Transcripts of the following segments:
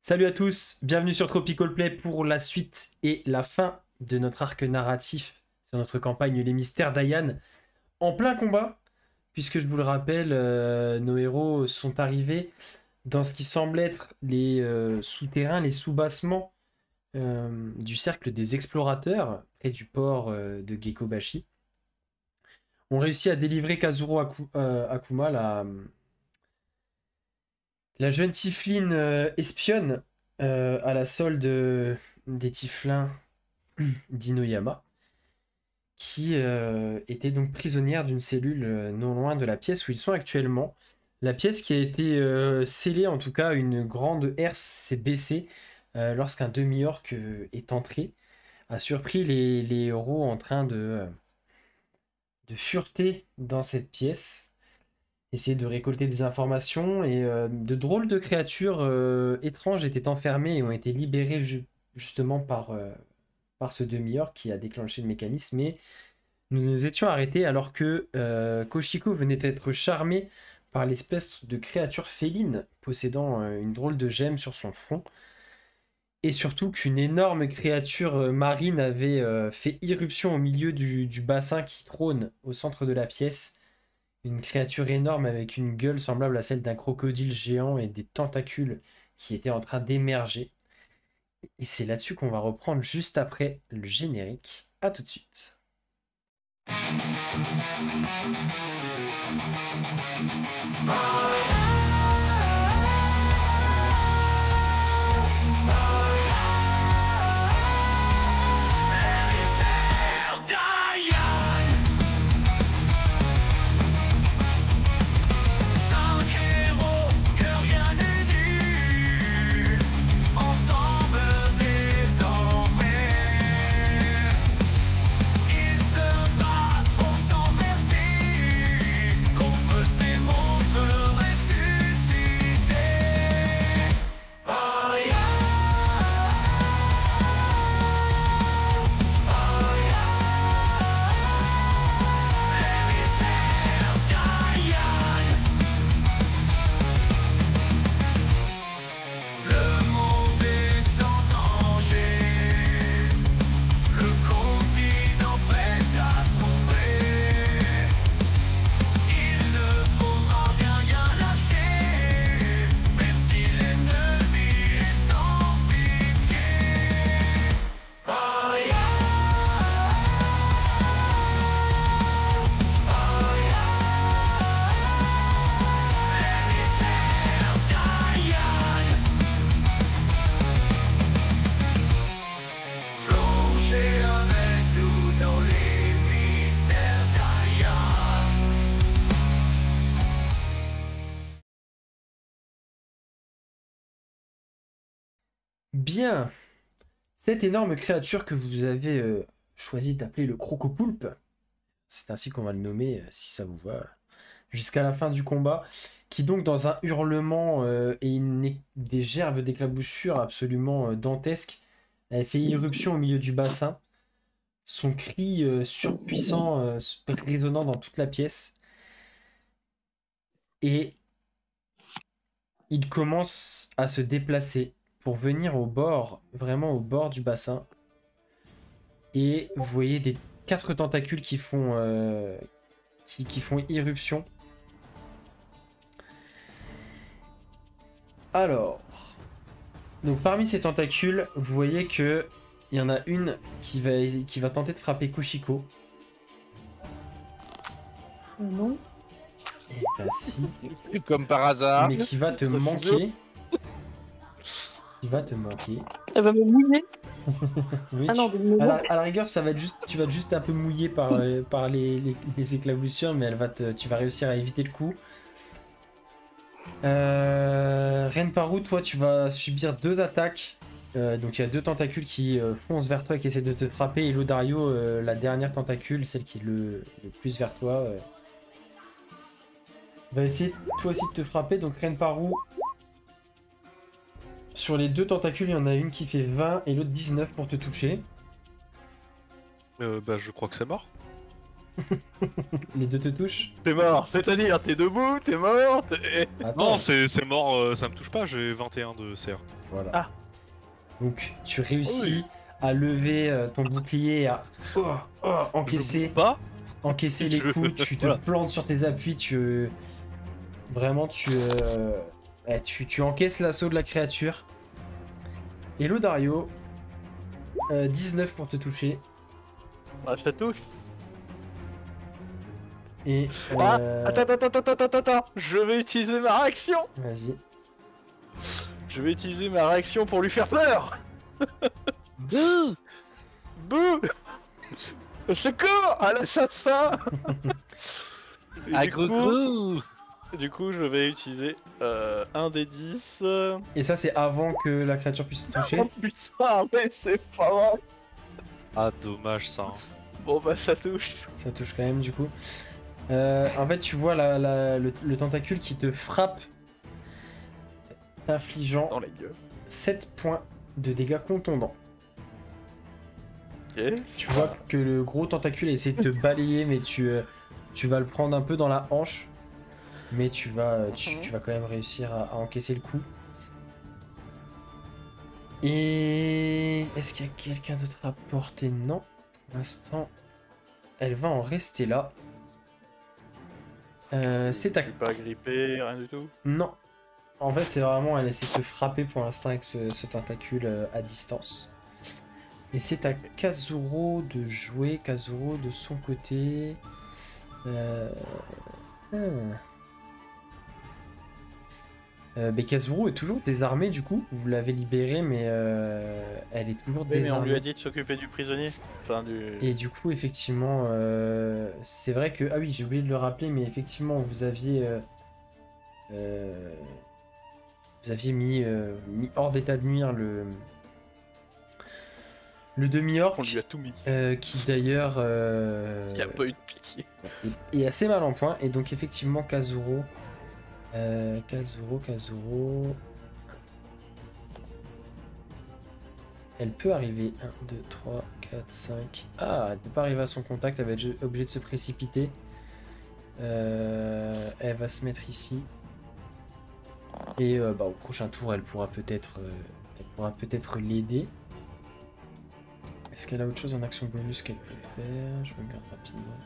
Salut à tous, bienvenue sur Tropical Play pour la suite et la fin de notre arc narratif sur notre campagne Les Mystères d'Ayan. En plein combat, puisque je vous le rappelle, nos héros sont arrivés dans ce qui semble être les souterrains, les soubassements du cercle des explorateurs près du port de Gekobashi. On réussit à délivrer Kazuro Akuma, la jeune Tifline espionne à la solde des Tiflins d'Inoyama, qui était donc prisonnière d'une cellule non loin de la pièce où ils sont actuellement. La pièce qui a été scellée, en tout cas une grande herse s'est baissée lorsqu'un demi-orc est entré, a surpris les héros en train de fureter dans cette pièce, essayer de récolter des informations, et de drôles de créatures étranges étaient enfermées et ont été libérées justement par ce demi-orc qui a déclenché le mécanisme. Mais nous nous étions arrêtés alors que Koshiko venait d'être charmé par l'espèce de créature féline possédant une drôle de gemme sur son front, et surtout qu'une énorme créature marine avait fait irruption au milieu du bassin qui trône au centre de la pièce. Une créature énorme avec une gueule semblable à celle d'un crocodile géant et des tentacules qui étaient en train d'émerger. Et c'est là-dessus qu'on va reprendre juste après le générique. A tout de suite. Bien, cette énorme créature que vous avez choisi d'appeler le Crocopoulpe, c'est ainsi qu'on va le nommer si ça vous va, jusqu'à la fin du combat, qui donc dans un hurlement et des gerbes d'éclaboussures absolument dantesques, avait fait irruption au milieu du bassin, son cri surpuissant résonnant dans toute la pièce, et il commence à se déplacer pour venir au bord, vraiment au bord du bassin. Et vous voyez des 4 tentacules qui font irruption. Alors, donc parmi ces tentacules, vous voyez que il y en a une qui va tenter de frapper Koshiko. Non. Et bah si. Comme par hasard. Mais qui va te manquer. Qui va te manquer. Elle va me mouiller. Oui, Ah non, à la rigueur, ça va être juste, tu vas être juste un peu mouillé par les éclaboussures, mais tu vas réussir à éviter le coup. Renparu, toi, tu vas subir 2 attaques. Donc il y a 2 tentacules qui foncent vers toi et qui essaient de te frapper. Et Lodario, la dernière tentacule, celle qui est le plus vers toi, va essayer toi aussi de te frapper. Donc Renparu, sur les 2 tentacules, il y en a une qui fait 20 et l'autre 19 pour te toucher. Bah je crois que c'est mort. Les deux te touchent? T'es mort, c'est-à-dire t'es debout, t'es mort, Attends. Non, c'est mort, ça me touche pas, j'ai 21 de CR. Voilà. Ah. Donc tu Oui. réussis à lever ton bouclier, et à encaisser, Je bouge pas. encaisser les coups, tu te Voilà. plantes sur tes appuis, vraiment tu encaisses l'assaut de la créature. Et Dario, 19 pour te toucher. Ah, ça touche. Et Ah, attends, je vais utiliser ma réaction. vas-y. Je vais utiliser ma réaction pour lui faire peur. Bouh. Bouh. Au secours à l'assassin. Et du coup, je vais utiliser un des 10. Et ça c'est avant que la créature puisse te toucher. Oh putain, mais c'est pas vrai. Ah, dommage ça. Hein. Bon bah ça touche. Ça touche quand même du coup. En fait tu vois le tentacule qui te frappe, t'infligeant Dans la gueule. 7 points de dégâts contondants. Ok. Tu vois que le gros tentacule essaie de te balayer, mais tu vas le prendre un peu dans la hanche. Mais tu vas quand même réussir à encaisser le coup. Et est-ce qu'il y a quelqu'un d'autre à porter? Non. Pour l'instant, elle va en rester là. C'est ta... Je suis pas agrippé, rien du tout. Non. En fait, c'est vraiment, elle essaie de te frapper pour l'instant avec ce tentacule à distance. Et c'est à Kazuro de jouer. Kazuro de son côté. Mais Kazuro est toujours désarmée du coup. Vous l'avez libérée, mais elle est toujours Oui, mais on désarmée. lui a dit de s'occuper du prisonnier. Enfin, du... Et du coup, effectivement, c'est vrai que... Ah oui, j'ai oublié de le rappeler, mais effectivement, vous aviez mis hors d'état de nuire le demi-orc, On lui a tout mis. qui d'ailleurs Il a pas eu de pitié. est assez mal en point. Et donc, effectivement, Kazuro... Kazuro... Elle peut arriver. 1, 2, 3, 4, 5... Ah, elle peut pas arriver à son contact, elle va être obligée de se précipiter. Elle va se mettre ici. Et au prochain tour, elle pourra peut-être l'aider. Est-ce qu'elle a autre chose en action bonus qu'elle peut faire? Je regarde rapidement.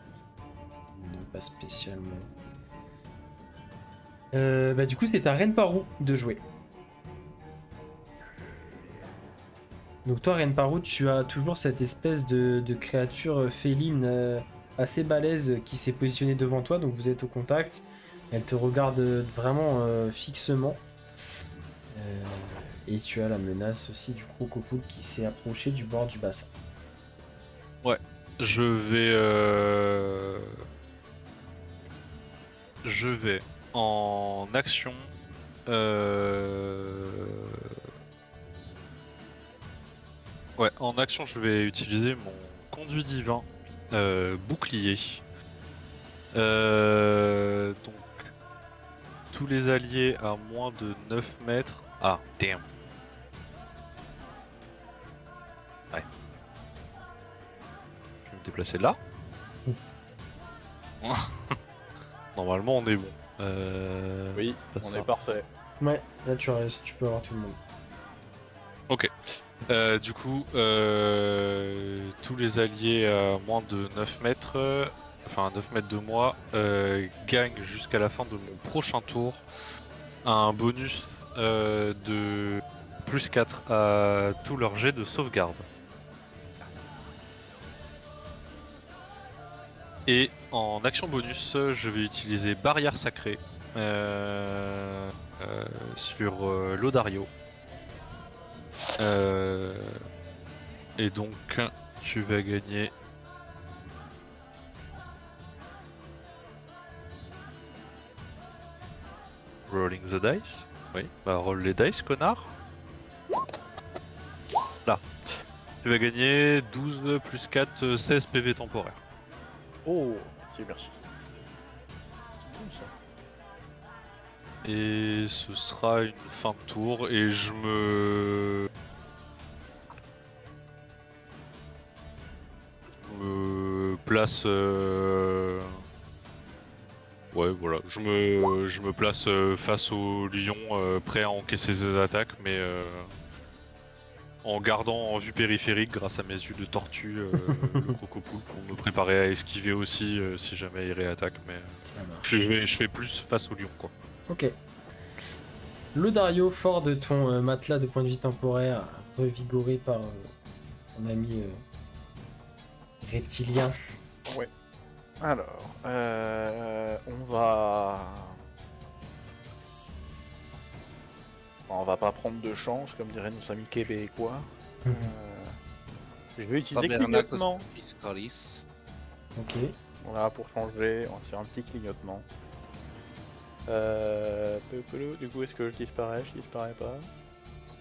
Non, pas spécialement. Du coup, c'est à Renparu de jouer. Donc toi, Renparu, tu as toujours cette espèce de créature féline assez balèze qui s'est positionnée devant toi. Donc vous êtes au contact. Elle te regarde vraiment fixement. Et tu as la menace aussi du crocopoulle qui s'est approché du bord du bassin. Ouais, je vais en action. Ouais, en action, je vais utiliser mon conduit divin bouclier. Donc, tous les alliés à moins de 9 mètres. Ah, damn. Ouais. Je vais me déplacer là. Normalement, on est bon. Oui, pas on ça. est parfait. Ouais, là tu peux avoir tout le monde. Ok. Du coup, tous les alliés à moins de 9 mètres, enfin 9 mètres de moi, gagnent jusqu'à la fin de mon prochain tour un bonus de plus 4 à tous leurs jets de sauvegarde. Et en action bonus, je vais utiliser Barrière Sacrée sur Lodario. Et donc, tu vas gagner. Rolling the dice. Oui, bah roll les dice, connard. Là. Tu vas gagner 12 plus 4, 16 PV temporaire. Oh, merci. C'est bon ça. Et ce sera une fin de tour. Et je me place. Ouais, voilà. Je me place face au lion, prêt à encaisser ses attaques, mais en gardant en vue périphérique, grâce à mes yeux de tortue, le crocopoule, pour me préparer à esquiver aussi si jamais il réattaque. Mais Ça marche. je fais plus face au lion, quoi. Ok. Lodario, fort de ton matelas de points de vie temporaire, revigoré par ton ami reptilien. Ouais. Alors, on va pas prendre de chance, comme diraient nos amis québécois. Je vais utiliser clignotement. Ok. Voilà, pour changer, on va se faire un petit clignotement. Du coup, est-ce que je disparais? Je disparais pas.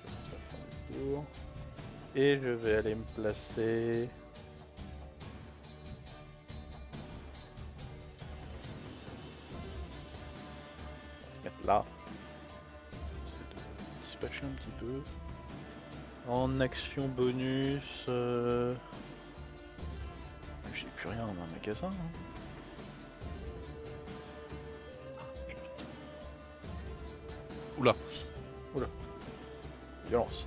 Je vais faire un tour. Et je vais aller me placer. Là. C'est de dispatcher un petit peu. En action bonus. J'ai plus rien dans mon magasin. Hein. Oula. Violence.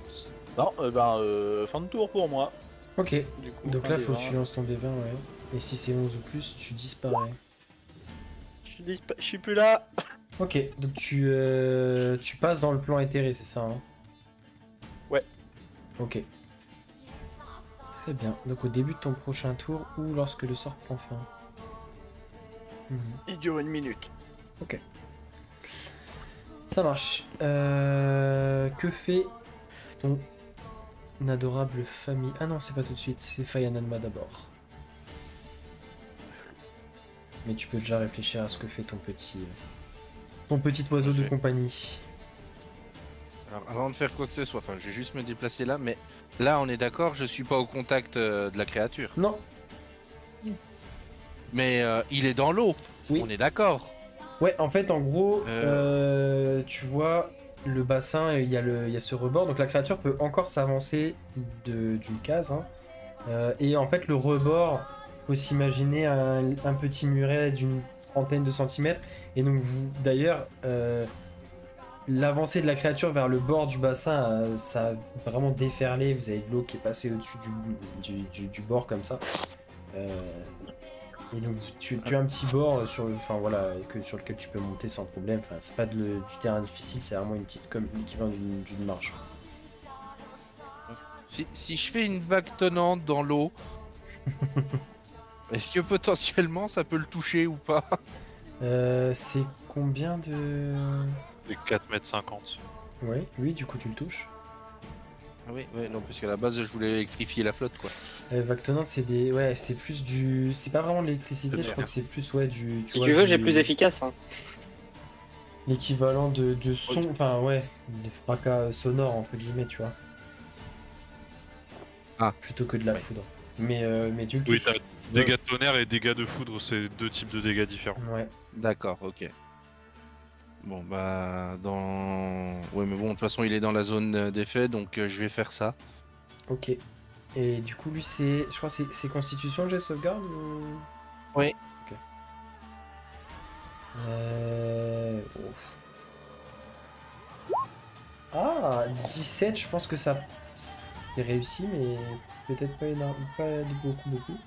Non, fin de tour pour moi. Ok. Du coup, Donc un là, des faut que 20. tu lances ton D20, ouais. Et si c'est 11 ou plus, tu disparais. Je suis plus là. Ok, donc tu passes dans le plan éthéré, c'est ça, hein? Ouais. Ok. Très bien. Donc au début de ton prochain tour ou lorsque le sort prend fin. Il dure 1 minute. Ok. Ça marche. Que fait ton adorable famille? Ah non, c'est pas tout de suite, c'est Fayananma d'abord. Mais tu peux déjà réfléchir à ce que fait ton petit oiseau de compagnie. Alors, avant de faire quoi que ce soit, enfin, je vais juste me déplacer là, mais là, on est d'accord, je suis pas au contact de la créature. Non. Mais il est dans l'eau. Oui. On est d'accord. Ouais, en fait, en gros, tu vois le bassin, il y a ce rebord, donc la créature peut encore s'avancer d'une case. Hein. Et en fait, le rebord, faut s'imaginer un petit muret d'une trentaine de centimètres. Et donc, d'ailleurs, l'avancée de la créature vers le bord du bassin, ça a vraiment déferlé. Vous avez de l'eau qui est passée au-dessus du bord comme ça. Et donc tu as un petit bord sur lequel tu peux monter sans problème. Enfin, c'est pas du terrain difficile, c'est vraiment une petite comme l'équivalent d'une marche. Si je fais une vague tonnante dans l'eau, est-ce que potentiellement ça peut le toucher ou pas? C'est combien de... C'est 4,50 m. Ouais, oui, du coup tu le touches. Ah oui, non, parce qu'à la base je voulais électrifier la flotte, quoi. Vague tonnante, c'est des... Ouais, c'est plus du... C'est pas vraiment de l'électricité, je crois que c'est plus, ouais, du... Si tu veux, j'ai plus efficace. Hein. L'équivalent de son, enfin ouais, de fracas sonore entre guillemets, tu vois. Ah. Plutôt que de la foudre. Mais tu le Oui, touches. t'as dégâts de tonnerre et dégâts de foudre, c'est deux types de dégâts différents. Ouais. D'accord, ok. Bon, bah, ouais, mais bon, de toute façon, il est dans la zone d'effet, donc je vais faire ça. Ok. Et du coup, lui, je crois que c'est Constitution, le jet de sauvegarde ou... Oui. Ok. Ah, 17, je pense que ça c'est réussi, mais peut-être pas énorme, pas beaucoup.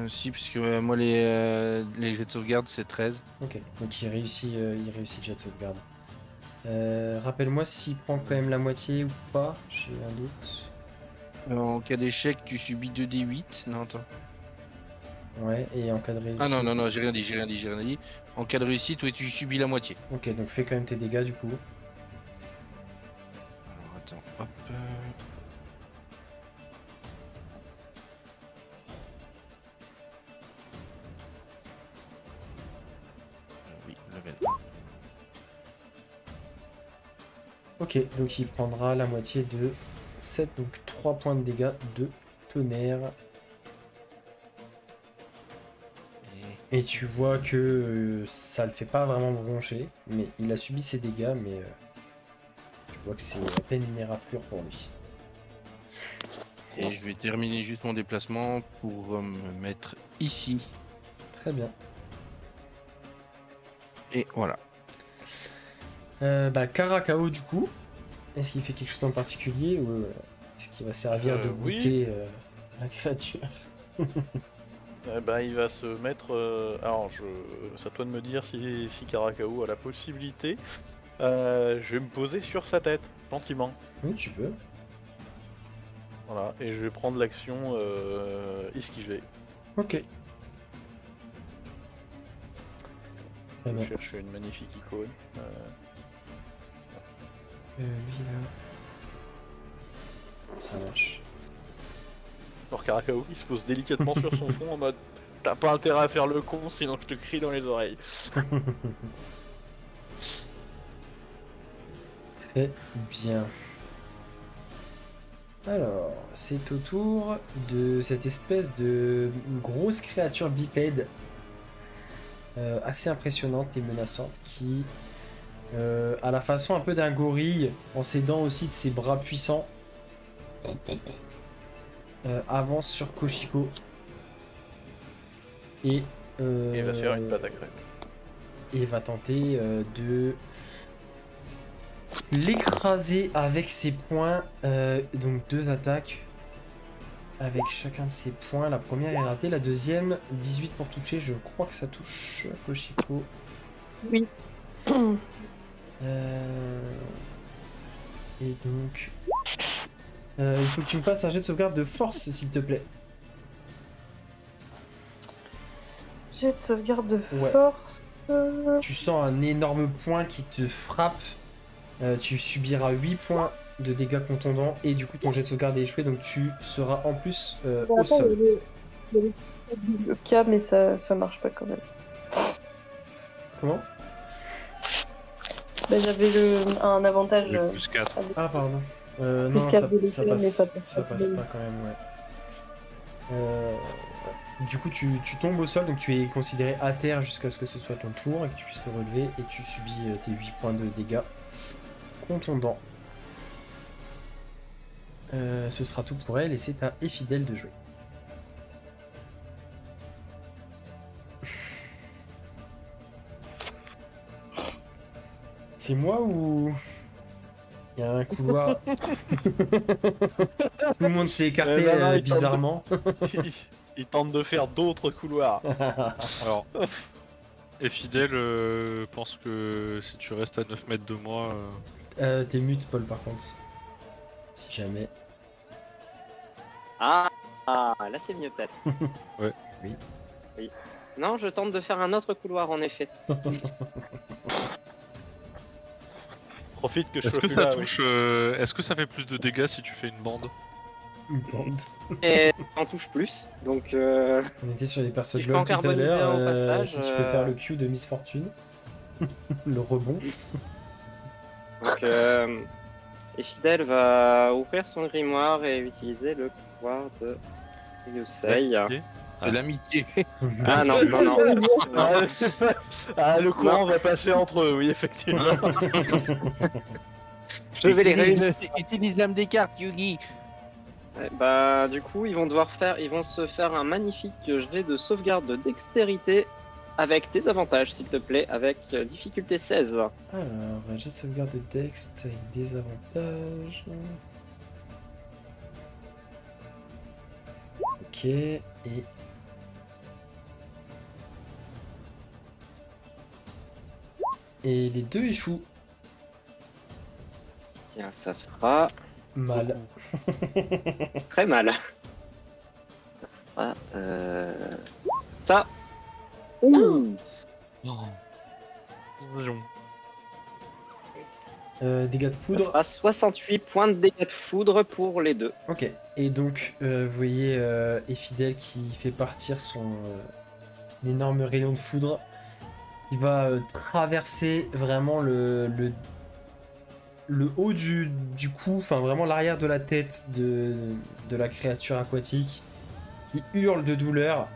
Si, parce que moi, les jets de sauvegarde, c'est 13. Ok, donc il réussit le jet de sauvegarde. Rappelle-moi s'il prend quand même la moitié ou pas, j'ai un doute. En cas d'échec, tu subis 2d8. Non, attends. Ouais, et en cas de réussite... Ah non, j'ai rien dit. En cas de réussite, ouais, tu subis la moitié. Ok, donc fais quand même tes dégâts du coup. Alors, attends, hop... Oui, level 1. Ok, donc il prendra la moitié de 7, donc 3 points de dégâts de tonnerre. Et tu vois que ça le fait pas vraiment broncher, mais il a subi ses dégâts, mais tu vois que c'est à peine une éraflure pour lui. Et je vais terminer juste mon déplacement pour me mettre ici. Très bien. Et voilà. Bah, Karakao, du coup, est-ce qu'il fait quelque chose en particulier ou est-ce qu'il va servir de Oui. goûter la créature? Eh ben, il va se mettre. Alors, c'est à toi de me dire si Karakao a la possibilité. Je vais me poser sur sa tête, gentiment. Oui, tu peux. Voilà, et je vais prendre l'action esquiver. Ok. Je Très vais bien. chercher une magnifique icône. Lui, là. Ça marche. Alors Karakao qui se pose délicatement sur son front en mode t'as pas intérêt à faire le con sinon je te crie dans les oreilles. Très bien. Alors, c'est au tour de cette espèce de grosse créature bipède assez impressionnante et menaçante qui, à la façon un peu d'un gorille, en s'aidant aussi de ses bras puissants, avance sur Koshiko et Et il va se faire une patte à crêpes. et va tenter de l'écraser avec ses poings. Donc 2 attaques avec chacun de ses poings. La première est ratée, la deuxième 18 pour toucher. Je crois que ça touche Koshiko. Oui. Et donc il faut que tu me fasses un jet de sauvegarde de force s'il te plaît. J'ai de sauvegarde de Ouais. force. Tu sens un énorme point qui te frappe. Tu subiras 8 points de dégâts contondants et du coup ton jet de sauvegarde est échoué, donc tu seras en plus Bon, au attends, sol. il y a le cas, mais ça marche pas quand même. Comment? Bah, j'avais un avantage. Le plus 4. avec- Ah pardon. Plus Non, quatre de ça dégâts, mais passe, ça passe pas quand même, ouais. Du coup tu tombes au sol, donc tu es considéré à terre jusqu'à ce que ce soit ton tour et que tu puisses te relever et tu subis tes 8 points de dégâts contondants. Ce sera tout pour elle et c'est à Effidel de jouer. C'est moi ou il y a un couloir? Tout le monde s'est écarté non, il bizarrement. Il tente de faire d'autres couloirs. Alors, et Fidèle pense que si tu restes à 9 mètres de moi, T'es mute, Paul, par contre. Si jamais. Ah, là c'est mieux peut-être. Ouais. Oui. Oui. Non, je tente de faire un autre couloir en effet. Profite que je est-ce sois que plus ça là. oui. touche est-ce que ça fait plus de dégâts si tu fais une bande? Une bande. Et en touche plus, donc On était sur les persos Si de je peux LoL en tout à carboniser l'heure. au passage, Si tu peux faire le Q de Miss Fortune. Le rebond. donc Fidel va ouvrir son grimoire et utiliser le pouvoir de Yusei. De l'amitié. Ah non, non, non. Ah, c'est pas- Ah, le courant va passer entre eux, oui, effectivement. Je vais les réunir. Utilise l'âme des cartes, Yugi. Ouais, bah du coup ils vont se faire un magnifique jet de sauvegarde de dextérité avec des avantages s'il te plaît, avec difficulté 16. Alors, jet de sauvegarde de Dex avec des avantages. Ok, et. Et les deux échouent. Bien, ça fera Mal. très mal. Ça fera ça. Ouh. Dégâts de Ça foudre. fera 68 points de dégâts de foudre pour les deux. Ok, et donc vous voyez Effidel qui fait partir son énorme rayon de foudre. Il va traverser vraiment le haut du cou, enfin vraiment l'arrière de la tête de la créature aquatique qui hurle de douleur.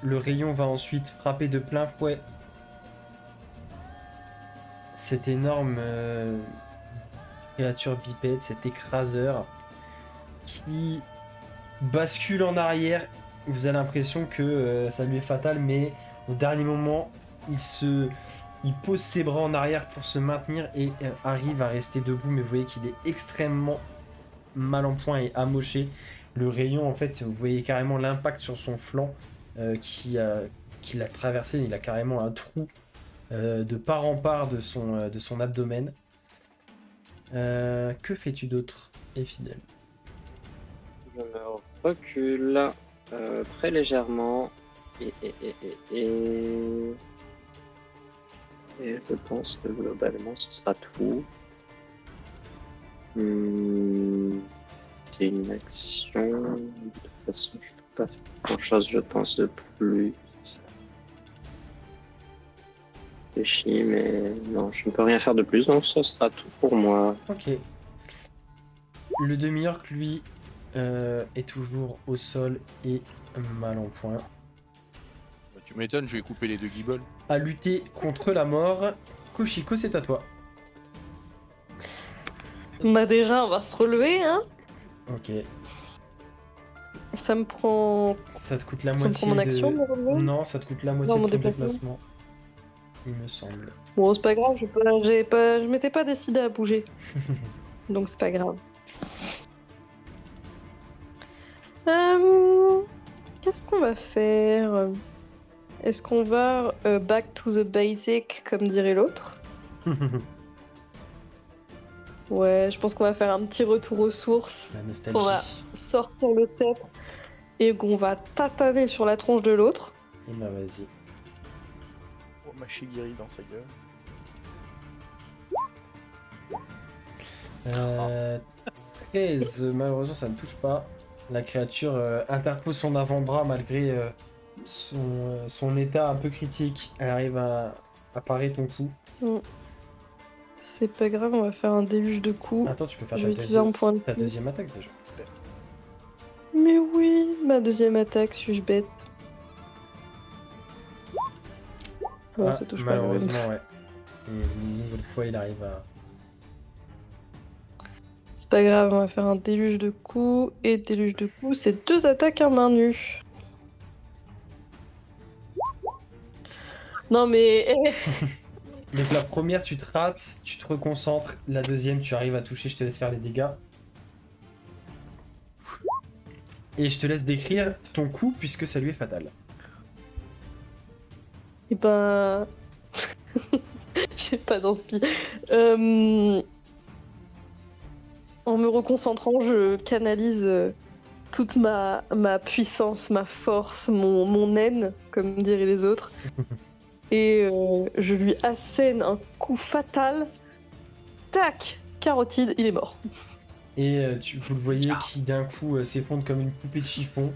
Le rayon va ensuite frapper de plein fouet cette énorme créature bipède, cet écraseur. qui bascule en arrière. Vous avez l'impression que ça lui est fatal, mais au dernier moment, il pose ses bras en arrière pour se maintenir et arrive à rester debout. Mais vous voyez qu'il est extrêmement mal en point et amoché. Le rayon, en fait, vous voyez carrément l'impact sur son flanc qui l'a traversé. Il a carrément un trou de part en part de son abdomen. Que fais-tu d'autre, Fidèle? Je me recule très légèrement et je pense que globalement ce sera tout. C'est une action. De toute façon, je peux pas faire grand chose, je pense, de plus. Réfléchis, mais non, je ne peux rien faire de plus, donc ce sera tout pour moi. Ok. Le demi-orc, lui, est toujours au sol et mal en point. Bah, tu m'étonnes, je vais couper les deux guibolles. À lutter contre la mort. Koshiko, c'est à toi. Bah déjà, on va se relever, hein. Ok. Ça me prend... Ça te coûte la Ça me moitié prend mon action, de... mon relevé. Non, ça te coûte la moitié Non, mon de ton déplacement. déplacement. Il me semble. Bon, c'est pas grave, je m'étais pas décidé à bouger. Donc c'est pas grave. Qu'est-ce qu'on va faire? Est-ce qu'on va back to the basic, comme dirait l'autre? Ouais, je pense qu'on va faire un petit retour aux sources. La nostalgie. On va sortir le sceptre et qu'on va tataner sur la tronche de l'autre. Et bah vas-y. Oh, ma Shigiri dans sa gueule. 13, malheureusement ça ne touche pas. La créature interpose son avant-bras malgré son état un peu critique. Elle arrive à parer ton coup. C'est pas grave, on va faire un déluge de coups. Attends, tu peux faire Je vais utiliser un point de ta vie. deuxième attaque déjà. Mais oui, ma deuxième attaque, suis-je bête? Ouais, Ah, ça touche pas. malheureusement, ouais. Et une nouvelle fois, il arrive à... C'est pas grave, on va faire un déluge de coups. Et déluge de coups, c'est 2 attaques à main nue. Non mais... Donc la première, tu te rates, tu te reconcentres. La deuxième, tu arrives à toucher, je te laisse faire les dégâts. Et je te laisse décrire ton coup, puisque ça lui est fatal. Et ben... J'ai pas d'inspi. En me reconcentrant, je canalise toute ma puissance, ma force, mon haine, comme diraient les autres. Et je lui assène un coup fatal. Tac! Carotide, il est mort. Et vous le voyez qui d'un coup s'effondre comme une poupée de chiffon.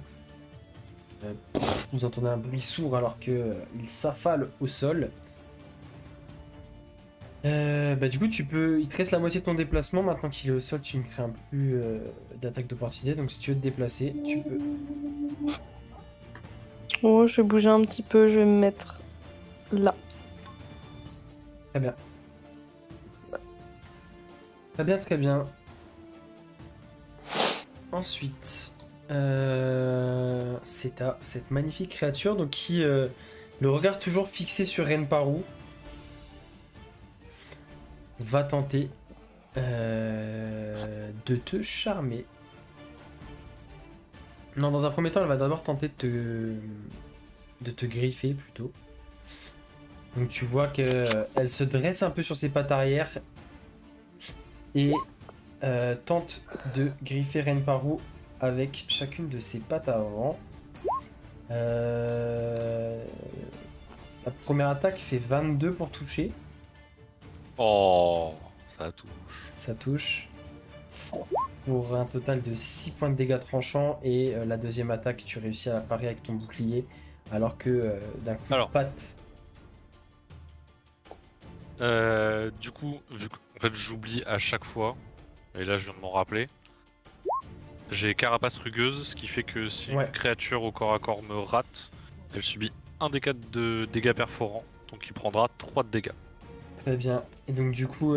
Vous entendez un bruit sourd alors que il s'affale au sol. Du coup, il te reste la moitié de ton déplacement. Maintenant qu'il est au sol, tu ne crains plus d'attaque d'opportunité. Donc si tu veux te déplacer, tu peux. Oh, je vais bouger un petit peu, je vais me mettre là. Très bien. Très bien, très bien. Ensuite, c'est à cette magnifique créature donc qui, le regard toujours fixé sur Renparu, va tenter de te charmer. Non, dans un premier temps, elle va d'abord tenter de te griffer plutôt. Donc tu vois qu'elle se dresse un peu sur ses pattes arrière et tente de griffer Renparu avec chacune de ses pattes avant. La première attaque fait 22 pour toucher. Oh, ça touche. Ça touche. Pour un total de 6 points de dégâts tranchants. Et la deuxième attaque, tu réussis à la parer avec ton bouclier. Alors que d'un coup de patte... Du coup, vu qu'en fait j'oublie à chaque fois, et là je viens de m'en rappeler, j'ai carapace rugueuse, ce qui fait que si une créature au corps à corps me rate, elle subit 1 d4 de dégâts perforants, donc il prendra 3 de dégâts. Très bien. Et donc du coup,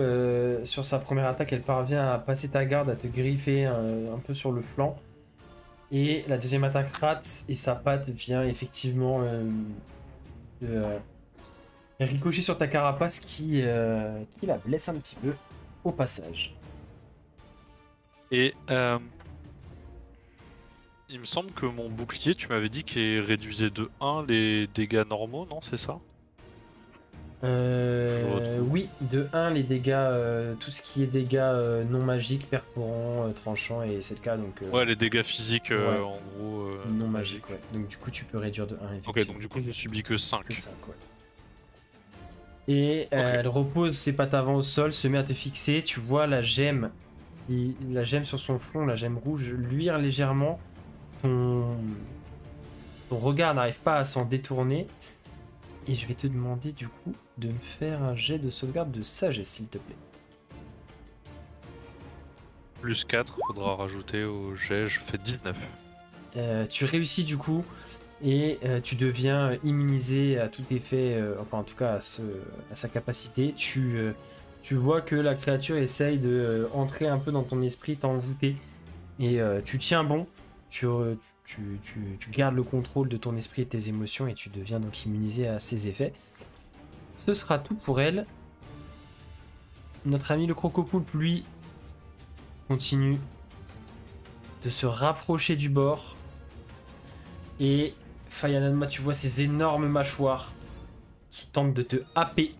sur sa première attaque, elle parvient à passer ta garde, à te griffer un peu sur le flanc. Et la deuxième attaque rate et sa patte vient effectivement ricocher sur ta carapace qui la blesse un petit peu au passage. Et il me semble que mon bouclier, tu m'avais dit qu'il réduisait de 1 les dégâts normaux, non? C'est ça? Oui, de 1 les dégâts, tout ce qui est dégâts non magiques, perforants, tranchants, et c'est le cas donc. Ouais, les dégâts physiques ouais. en gros. Non magiques, ouais. Donc du coup tu peux réduire de 1 effectivement. Ok, donc du coup je subis que 5. Que 5, ouais. Et elle repose ses pattes avant au sol, se met à te fixer, tu vois la gemme sur son front, la gemme rouge, luire légèrement. Ton regard n'arrive pas à s'en détourner. Et je vais te demander du coup de me faire un jet de sauvegarde de sagesse, s'il te plaît. Plus 4, faudra rajouter au jet, je fais 19. Tu réussis du coup et tu deviens immunisé à tout effet, enfin en tout cas à sa capacité. Tu vois que la créature essaye de entrer un peu dans ton esprit, t'envoûter. Et tu tiens bon, tu gardes le contrôle de ton esprit et de tes émotions et tu deviens donc immunisé à ses effets. Ce sera tout pour elle. Notre ami le crocopoulpe, lui, continue de se rapprocher du bord. Et Fayananma, tu vois ces énormes mâchoires qui tentent de te happer.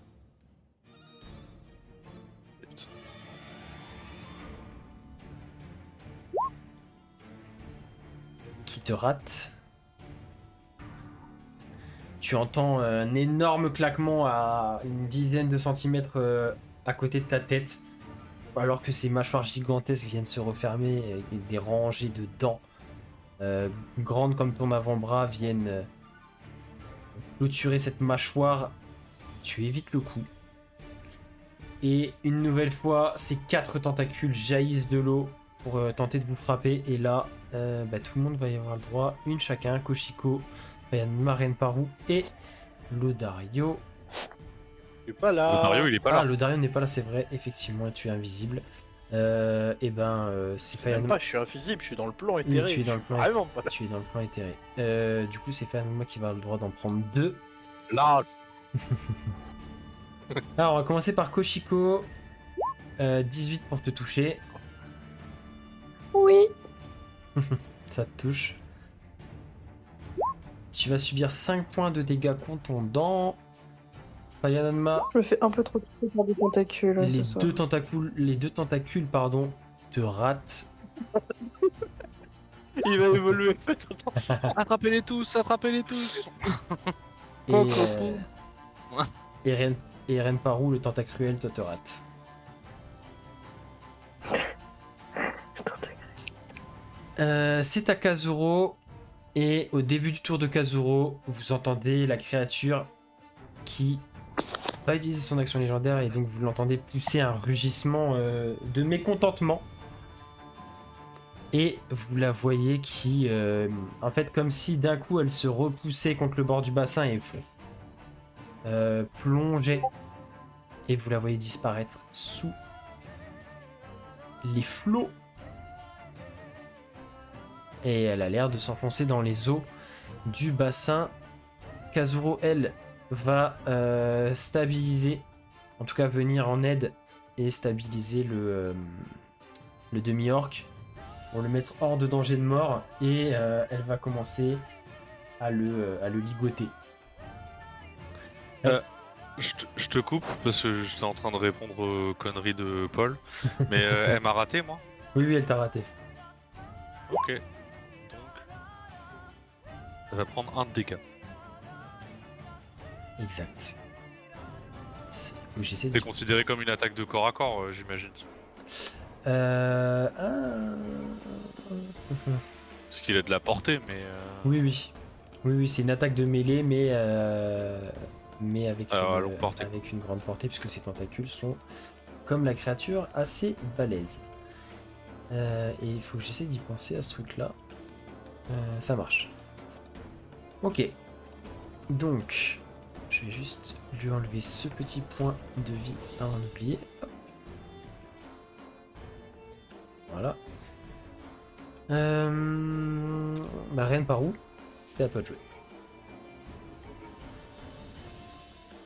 Qui te rate. Tu entends un énorme claquement à une dizaine de centimètres à côté de ta tête, alors que ces mâchoires gigantesques viennent se refermer avec des rangées de dents grandes comme ton avant-bras viennent clôturer cette mâchoire. Tu évites le coup. Et une nouvelle fois, ces 4 tentacules jaillissent de l'eau pour tenter de vous frapper. Et là, tout le monde va y avoir le droit. Une chacun. Koshiko, Renparu et Lodario. Je suis pas là. Lodario, il est pas là. Ah, Lodario n'est pas là, c'est vrai. Effectivement, tu es invisible. C'est Même Fayananma. pas, je suis invisible, je suis dans le plan éthéré. Oui, tu es dans le plan Vraiment pas là. Tu es dans le plan éthéré. Du coup, c'est Fayananma qui va avoir le droit d'en prendre 2. Là. Alors, on va commencer par Koshiko. 18 pour te toucher. Oui. Ça te touche. Tu vas subir 5 points de dégâts contondants. Fayananma, Je me fais un peu trop kiffer par des tentacules les ce soir. deux tentacules, pardon, te ratent. Il va évoluer. Faites attention. Attrapez-les tous, attrapez-les tous. Et, et Renparu, le tentacruel, te rate. C'est à Kazuro. Et au début du tour de Kazuro, vous entendez la créature qui va utiliser son action légendaire et donc vous l'entendez pousser un rugissement de mécontentement. Et vous la voyez qui, en fait, comme si d'un coup elle se repoussait contre le bord du bassin et plongeait. Et vous la voyez disparaître sous les flots. Et elle a l'air de s'enfoncer dans les eaux du bassin. Kazuro, elle, va stabiliser, en tout cas venir en aide et stabiliser le demi-orc pour le mettre hors de danger de mort. Et elle va commencer à le ligoter. Je te coupe parce que j'étais en train de répondre aux conneries de Paul. Mais elle m'a raté, moi. Oui, elle t'a raté. Ok. Donc, elle va prendre 1 de dégâts. Exact. J'essaie de... C'est considéré comme une attaque de corps à corps, j'imagine. Parce qu'il a de la portée, mais... Oui, c'est une attaque de mêlée, mais avec, avec une grande portée, puisque ses tentacules sont, comme la créature, assez balèzes. Et il faut que j'essaie d'y penser à ce truc-là. Ça marche. Ok. Donc, je vais juste lui enlever ce petit point de vie avant d'oublier. Hop. Voilà. Bah Reine par où? C'est à toi de jouer.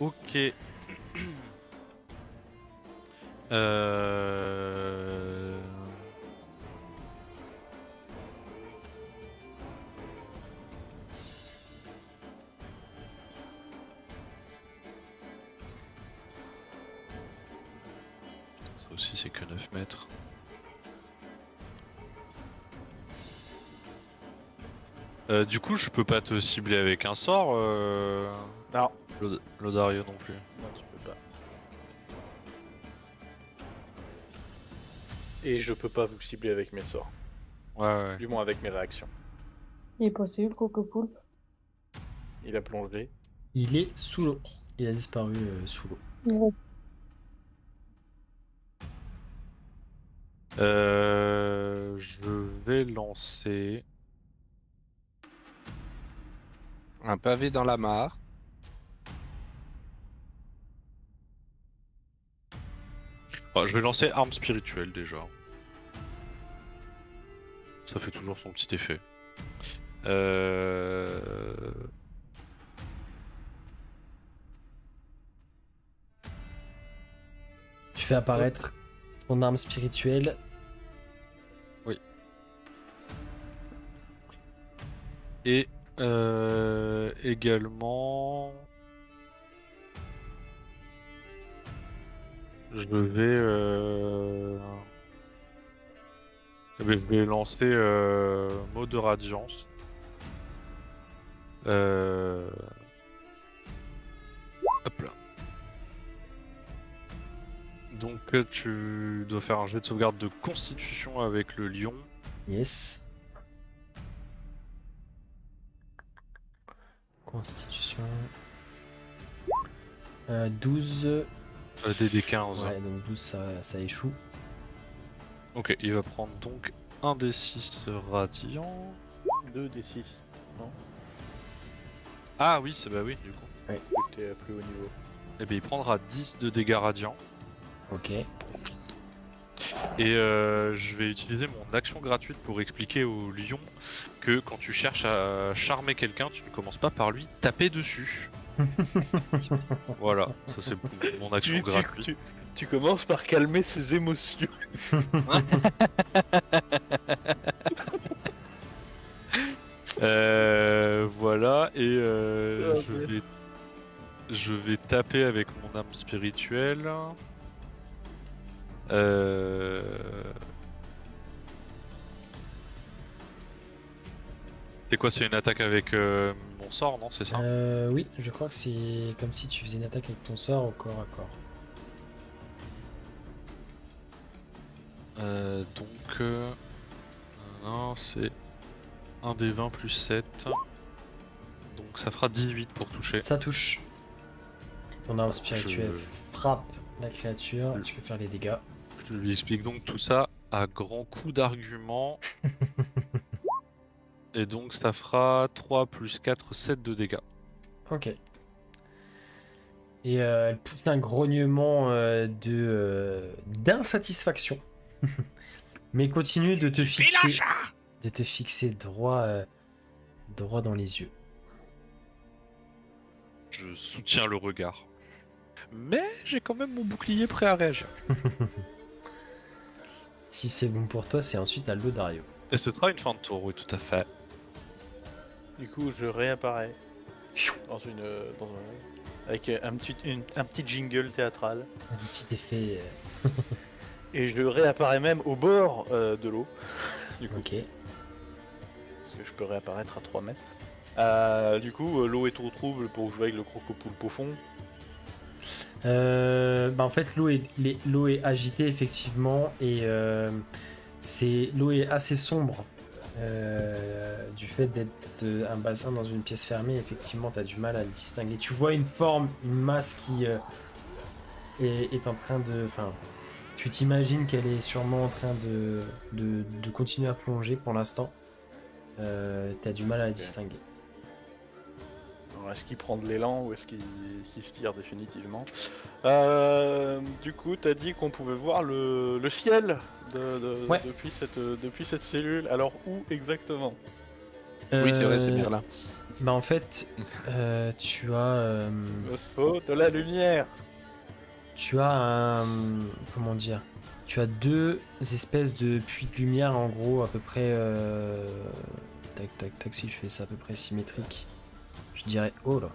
Ok. Ça aussi c'est que 9 mètres. Du coup je peux pas te cibler avec un sort Non. Lodario non plus. Non, tu peux pas. Et je peux pas vous cibler avec mes sorts. Ouais. Du moins avec mes réactions. Il est passé où le coco-poulpe? Il a plongé. Il est sous l'eau. Il a disparu sous l'eau. Ouais. Je vais lancer. Un pavé dans la mare. Je vais lancer arme spirituelle déjà. Ça fait toujours son petit effet. Tu fais apparaître ton arme spirituelle. Oui. Et également, je vais lancer mot de radiance. Hop là. Donc tu dois faire un jet de sauvegarde de constitution avec le lion. Yes. Constitution. 12. DD15. Ouais, donc 12 ça échoue. Ok, il va prendre donc un des 6 radiant. 2 des 6. Non. Ah oui, c'est bah oui, du coup. Vu que t'es à plus haut niveau. Et bien il prendra 10 de dégâts radiants. Ok. Et je vais utiliser mon action gratuite pour expliquer au lion que quand tu cherches à charmer quelqu'un, tu ne commences pas par lui taper dessus. Voilà, ça c'est mon action gratuite. Tu commences par calmer ses émotions. Voilà, et Oh, je vais taper avec mon âme spirituelle. C'est quoi, c'est une attaque avec mon sort, non? C'est ça? Oui, je crois que c'est comme si tu faisais une attaque avec ton sort au corps à corps. Donc, non, c'est 1 des 20 plus 7. Donc ça fera 18 pour toucher. Ça touche. Ton arme spirituelle Je- frappe la créature. Tu peux faire les dégâts. Je lui explique donc tout ça à grands coups d'argument. Et donc ça fera 3 plus 4, 7 de dégâts. Ok. Et elle pousse un grognement d'insatisfaction. Mais continue de te fixer droit dans les yeux. Je soutiens le regard. Mais j'ai quand même mon bouclier prêt à réagir. Si c'est bon pour toi, c'est ensuite à Lodario. Et ce sera une fin de tour, oui, tout à fait. Du coup, je réapparais avec un petit jingle théâtral. Un petit effet. Et je réapparais même au bord de l'eau. Du coup, Ok. parce que je peux réapparaître à 3 mètres. Du coup, l'eau est trop trouble pour jouer avec le crocopoulpe au fond. En fait, l'eau est agitée effectivement et l'eau est assez sombre du fait d'être un bassin dans une pièce fermée. Effectivement, tu as du mal à le distinguer. Tu vois une forme, une masse qui est en train de. Enfin, tu t'imagines qu'elle est sûrement en train de continuer à plonger pour l'instant. Tu as du mal à la distinguer. Alors, est-ce qu'il prend de l'élan ou est-ce qu'il se tire définitivement? Du coup, t'as dit qu'on pouvait voir le ciel Ouais. depuis cette cellule. Alors où exactement? Oui, c'est vrai, c'est bien là. Bah en fait, tu as... Il faut de la lumière. tu as un... Comment dire? Tu as deux espèces de puits de lumière, en gros, à peu près... Tac, tac, tac, si je fais ça à peu près symétrique. Je dirais... Oh là.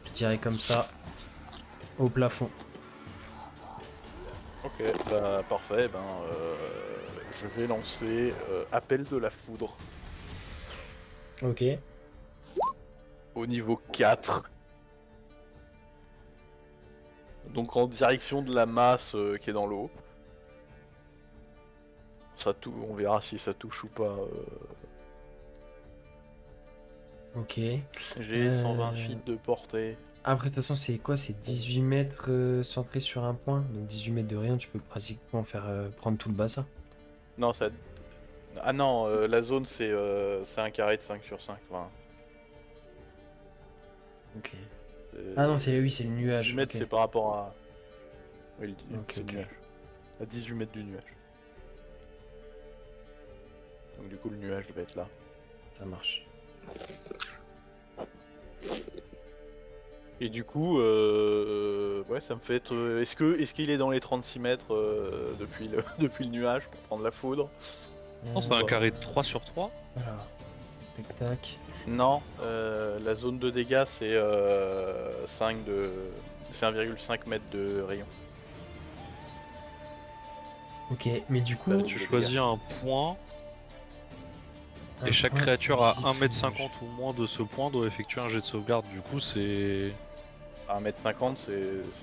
Je dirais comme ça. Au plafond. Ok, bah parfait, je vais lancer appel de la foudre Ok. au niveau 4. Donc en direction de la masse qui est dans l'eau. On verra si ça touche ou pas. Ok. J'ai 120 feet de portée. Après, de toute façon, c'est quoi? C'est 18 mètres centrés sur un point. Donc 18 mètres de rayon, tu peux pratiquement faire prendre tout le bassin. Non, ça... Ah non, la zone c'est un carré de 5 sur 5. Enfin, Ok. Ah non, c'est oui, c'est le 18 nuage. mètres Ok. c'est par rapport à... Oui, Ok, c'est ok. le nuage. À 18 mètres du nuage. Donc du coup le nuage va être là. Ça marche. Et du coup, ouais, ça me fait être... Est-ce qu'il est dans les 36 mètres depuis le nuage pour prendre la foudre? Non, c'est un carré de 3 sur 3. Voilà. Tac, tac. Non, la zone de dégâts c'est 1,5 mètres de rayon. Ok, mais du coup... Bah, Tu choisis un point et chaque créature à 1m50 ou moins de ce point doit effectuer un jet de sauvegarde. Du coup, c'est... À 1m50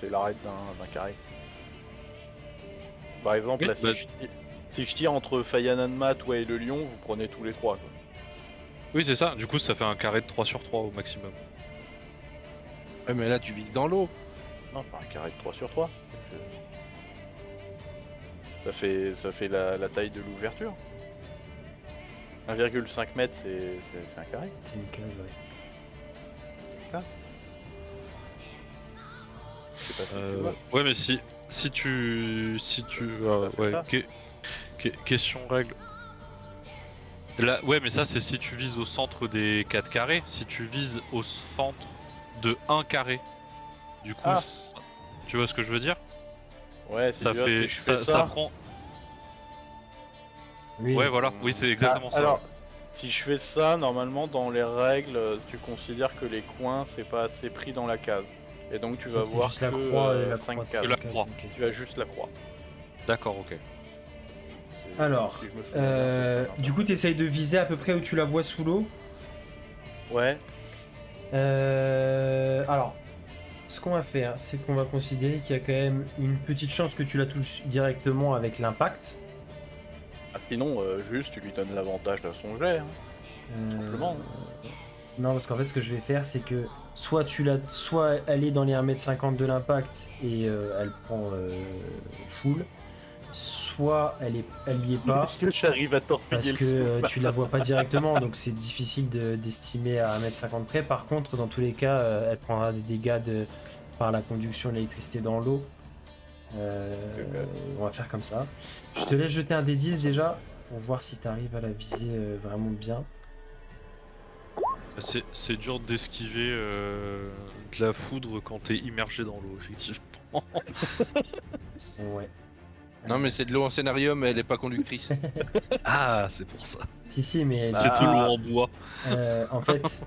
c'est l'arrêt d'un carré. Par exemple, Oui, là, bah- si je tire entre Fayananma, toi et le lion, vous prenez tous les trois quoi. Oui, c'est ça. Du coup, ça fait un carré de 3 sur 3 au maximum. Ouais, mais là, tu vises dans l'eau. Non, pas un carré de 3 sur 3. Ça fait la taille de l'ouverture. 1,5 m c'est un carré. C'est une case, ouais. Je sais pas si tu vois. Ouais, mais si tu fait ouais, ça. question règle. Là, ouais, mais ça c'est si tu vises au centre des 4 carrés. Si tu vises au centre de 1 carré, du coup, Ah. tu vois ce que je veux dire? Ouais, si Ça tu vois, fait, si je fais ça ça. prend. Oui. Ouais, voilà. Oui, c'est exactement ça. Alors, si je fais ça, normalement dans les règles, tu considères que les coins c'est pas assez pris dans la case. Et donc tu Ça vas fait voir juste la que croix et la 5 croix de cases. la cinq croix. cases, ok. Tu as juste la croix. D'accord, ok. Alors, Si je me souviens bien, c'est ça, du coup, tu essayes de viser à peu près où tu la vois sous l'eau. Ouais. Alors, ce qu'on va faire, c'est qu'on va considérer qu'il y a quand même une petite chance que tu la touches directement avec l'impact. Ah, sinon, juste tu lui donnes l'avantage de son jet. Hein. Simplement. Non, parce qu'en fait, ce que je vais faire, c'est que soit elle est dans les 1m50 de l'impact et elle prend full, soit elle y est pas. Est-ce que j'arrive à torpiller Parce le que scoop tu la vois pas directement, donc c'est difficile d'estimer à 1m50 près. Par contre, dans tous les cas, elle prendra des dégâts par la conduction de l'électricité dans l'eau. On va faire comme ça. Je te laisse jeter un D10 déjà, pour voir si tu arrives à la viser vraiment bien. C'est dur d'esquiver de la foudre quand t'es immergé dans l'eau, effectivement. Ouais. Non, mais c'est de l'eau en scénario, mais elle est pas conductrice. Ah, c'est pour ça. Si, mais C'est de l'eau en bois. en fait...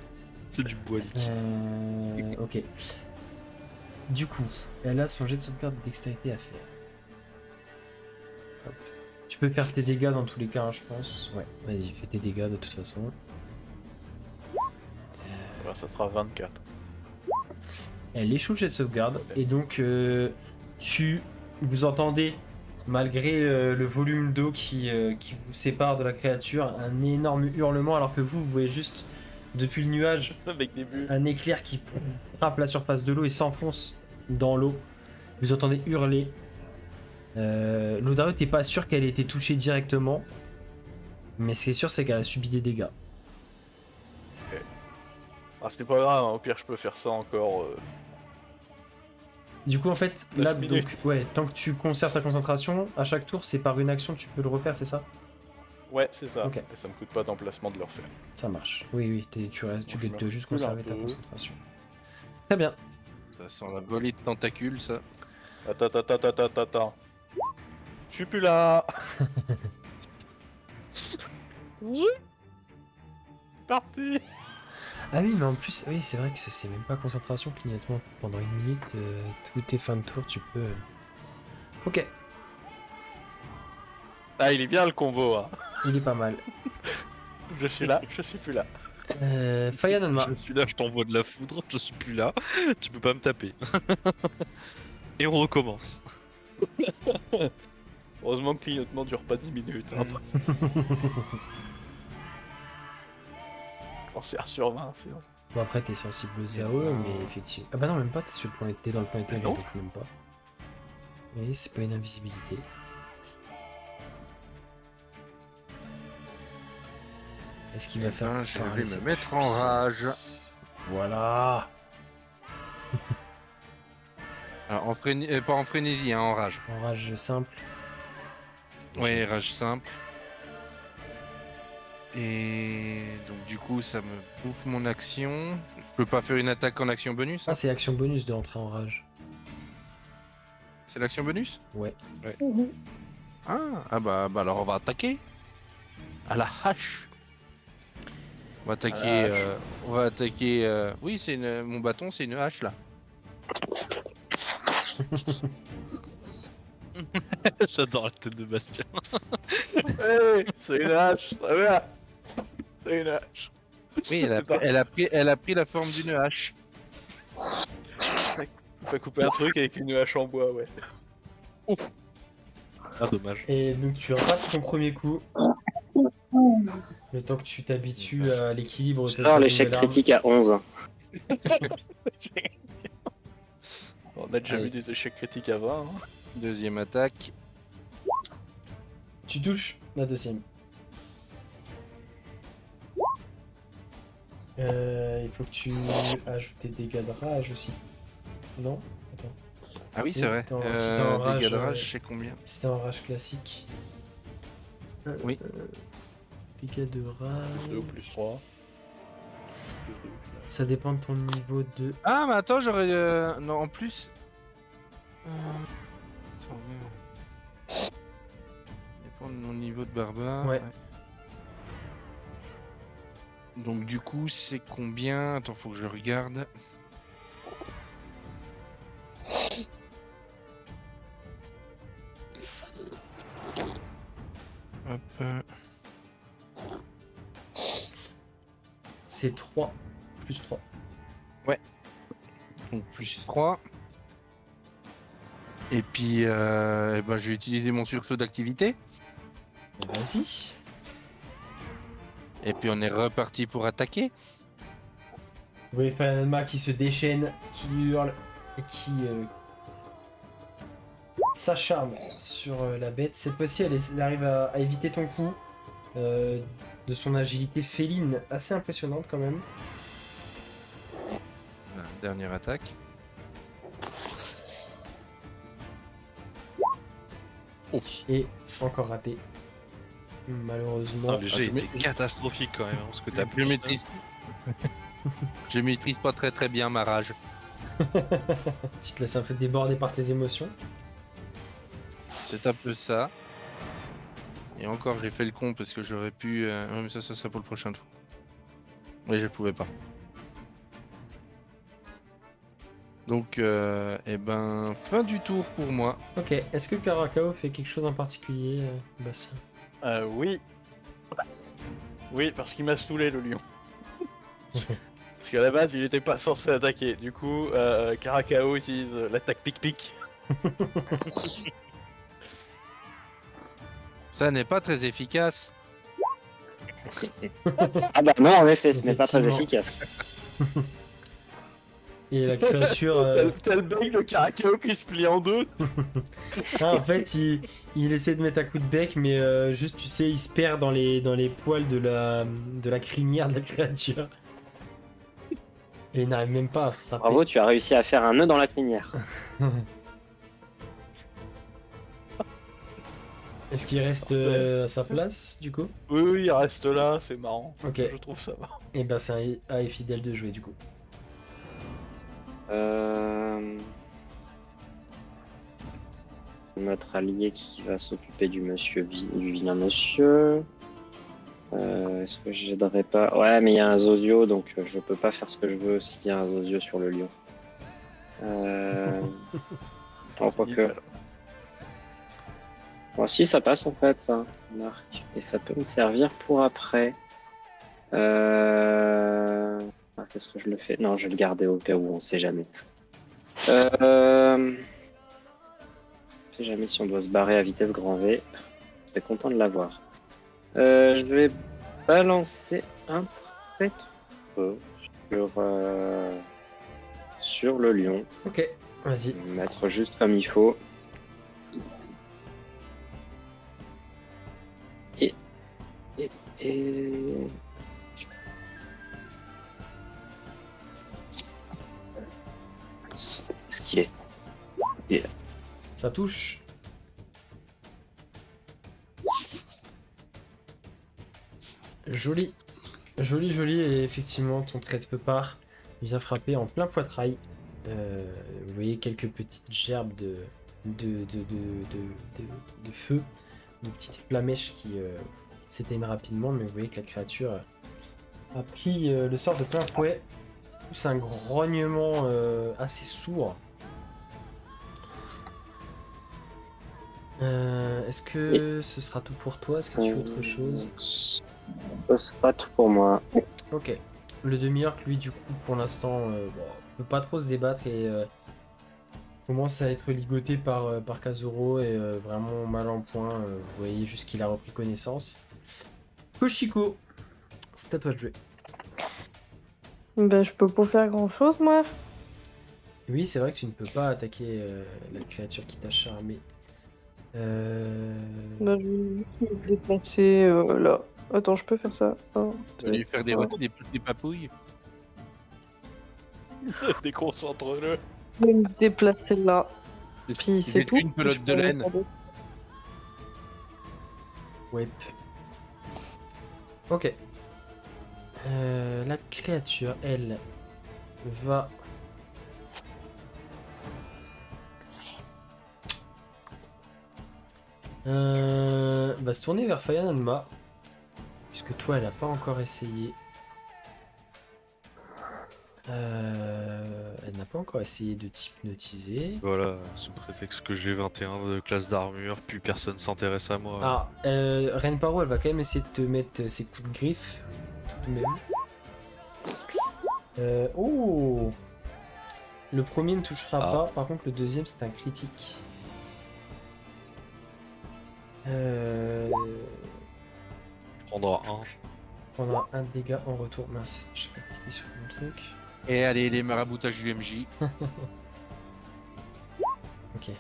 C'est du bois liquide. Ok. Du coup, elle a son jet de sauvegarde de dextérité à faire. Hop. Tu peux faire tes dégâts dans tous les cas, hein, je pense. Ouais, vas-y, fais tes dégâts de toute façon. Alors, ça sera 24. Elle échoue le jet de sauvegarde, et donc vous entendez, malgré le volume d'eau qui vous sépare de la créature, un énorme hurlement, alors que vous voyez juste, depuis le nuage, Avec des bulles. un éclair qui frappe la surface de l'eau et s'enfonce dans l'eau. Vous entendez hurler. L'Odario, t'es pas sûr qu'elle ait été touchée directement, mais ce qui est sûr, c'est qu'elle a subi des dégâts. c'est pas grave, hein, au pire je peux faire ça encore. Du coup, en fait, 9 là, minutes. donc, ouais, tant que tu conserves ta concentration, à chaque tour, c'est par une action, tu peux le refaire, c'est ça? Ouais, c'est ça. Ok. Et ça me coûte pas d'emplacement de le refaire. Ça marche. Oui, oui, tu restes, tu Bon, je dois me juste recule un conserver ta peu. concentration. Très bien. Ça sent la volée de tentacules, ça. Attends. Je suis plus là. Parti. Ah oui, mais en plus, oui, c'est vrai que c'est même pas concentration, clignotement. Pendant une minute, toutes tes fins de tour, tu peux. Ok, Ah, il est bien le combo. Hein. il est pas mal. Je suis là, je suis plus là. Faya Nanma. Je suis là, je t'envoie de la foudre, je suis plus là, tu peux pas me taper. Et on recommence. Heureusement que le clignotement dure pas 10 minutes. Hein. On sert sur 20, sinon. Bon, après, t'es sensible aux AOE, mais effectivement. Ah bah non, même pas, t'es sur le planétaire, t'es dans le planétaire, Non. donc même pas. Oui, c'est pas une invisibilité. Est-ce qu'il va Eh faire ben, je parler vais me sa mettre en puissance? Voilà. Alors, pas en frénésie, hein, en rage. En rage simple. Ouais, rage simple. Et donc du coup, ça me bouffe mon action. Je peux pas faire une attaque en action bonus, hein. Ah, c'est action bonus de entrer en rage. C'est l'action bonus? Ouais. Ah bah alors on va attaquer. À la hache. On va attaquer. À la hache. On va attaquer. Oui, c'est mon bâton, c'est une hache là. J'adore la tête de Bastien. Hey, c'est une hache, très bien. C'est une hache. Oui, elle a pris la forme d'une hache. On fait couper un truc avec une hache en bois, ouais. Ah, dommage. Et donc tu rates ton premier coup. Le temps que tu t'habitues à l'équilibre. de ta Alors l'échec nouvelle arme. critique à 11. On a déjà Allez. vu des échecs critiques à 20. Hein. Deuxième attaque. Tu touches la deuxième. Il faut que tu ajoutes tes dégâts de rage aussi. Non? Attends. Ah oui, c'est vrai. Attends, si t'es en rage, Dégâts de rage, c'est combien? C'était en rage classique. Oui. Dégâts de rage. Plus 2 ou plus 3. Ça dépend de ton niveau de. Ah, mais attends, j'aurais. Non, en plus. Attends, ça dépend de mon niveau de barbare. Ouais. Donc, du coup, c'est combien? Attends, faut que je regarde. Hop. C'est 3. Plus 3. Donc, plus 3. Et puis, eh ben, je vais utiliser mon sursaut d'activité. Vas-y. Et puis, on est reparti pour attaquer. Vous voyez Fanalma qui se déchaîne, qui hurle et qui s'acharne sur la bête. Cette fois-ci, elle arrive à éviter ton coup de son agilité féline assez impressionnante quand même. Voilà, dernière attaque. Et encore raté. Malheureusement. Le Ah, jet je était catastrophique quand même, hein, ce que t'as Je pris. maîtrise. Je maîtrise pas très bien ma rage. Tu te laisses un peu déborder par tes émotions. C'est un peu ça. Et encore, j'ai fait le con parce que j'aurais pu. Ouais, mais ça pour le prochain tour. Oui, je pouvais pas. Donc, eh ben, fin du tour pour moi. Ok, est-ce que Karakao fait quelque chose en particulier, Bastien? Oui. Oui, parce qu'il m'a saoulé le lion. Parce qu'à la base, il était pas censé attaquer. Du coup, Karakao utilise l'attaque pic-pic. Ça n'est pas très efficace. Ah bah non, en effet, ce n'est pas très Effectivement. efficace. Et la créature. T'as le bec de Karakao qui se plie en deux. Ah, en fait, il essaie de mettre un coup de bec, mais juste, tu sais, il se perd dans les poils de la crinière de la créature. Et il n'arrive même pas à frapper. Bravo, tu as réussi à faire un nœud dans la crinière. Est-ce qu'il reste à sa place, du coup? Oui, il reste là, c'est marrant. Ok. Je trouve ça marrant. Et bah c'est à Fidèle de jouer, du coup. Notre allié qui va s'occuper du vilain monsieur. Est-ce que j'aiderais pas? Ouais, mais il y a un Zozio, donc je peux pas faire ce que je veux s'il y a un Zozio sur le lion. Oh, quoique. Bon, si, ça passe en fait, ça, Marc. Et ça peut me servir pour après. Qu'est-ce que je le fais? Non, je vais le garder au cas où, on sait jamais. On sait jamais si on doit se barrer à vitesse grand V. Je serais content de l'avoir. Je vais balancer un trait sur le lion. Ok, vas-y. Mettre juste comme il faut. Et... ce qui est. Ça touche. Joli. Joli, joli. Et effectivement, ton trait de feu part vient frapper en plein poitrail. Vous voyez quelques petites gerbes de feu, de petites flamèches qui s'éteignent rapidement, mais vous voyez que la créature a pris le sort de plein fouet. C'est un grognement assez sourd. Est-ce que ce sera tout pour toi? Est-ce que tu veux autre chose? Ce sera tout pour moi. Ok. Le demi-orc, lui, du coup, pour l'instant, peut pas trop se débattre et commence à être ligoté par Kazuro et vraiment mal en point. Vous voyez juste qu'il a repris connaissance. Koshiko, c'est à toi de jouer. Ben, je peux pas faire grand chose, moi. Oui, c'est vrai que tu ne peux pas attaquer la créature qui t'a charmé. Ben, je vais me déplacer là. Attends, je peux faire ça. Tu vas lui faire des papouilles. Déconcentre-le. Je vais me déplacer là. Puis c'est tout. Une pelote de laine. Ouais. Ok. La créature, elle, va... va se tourner vers Fayananma. Puisque toi, elle n'a pas encore essayé. Elle n'a pas encore essayé de t'hypnotiser. Voilà, sous prétexte que j'ai 21 de classe d'armure, puis personne s'intéresse à moi. Ah, Renparo, elle va quand même essayer de te mettre ses coups de griffe. Tout de même. Oh! Le premier ne touchera pas, par contre le deuxième c'est un critique. Prendra un. Prendra un dégât en retour. Mince, je sais pas cliquer sur mon truc. Et allez, les maraboutages du MJ. Ok.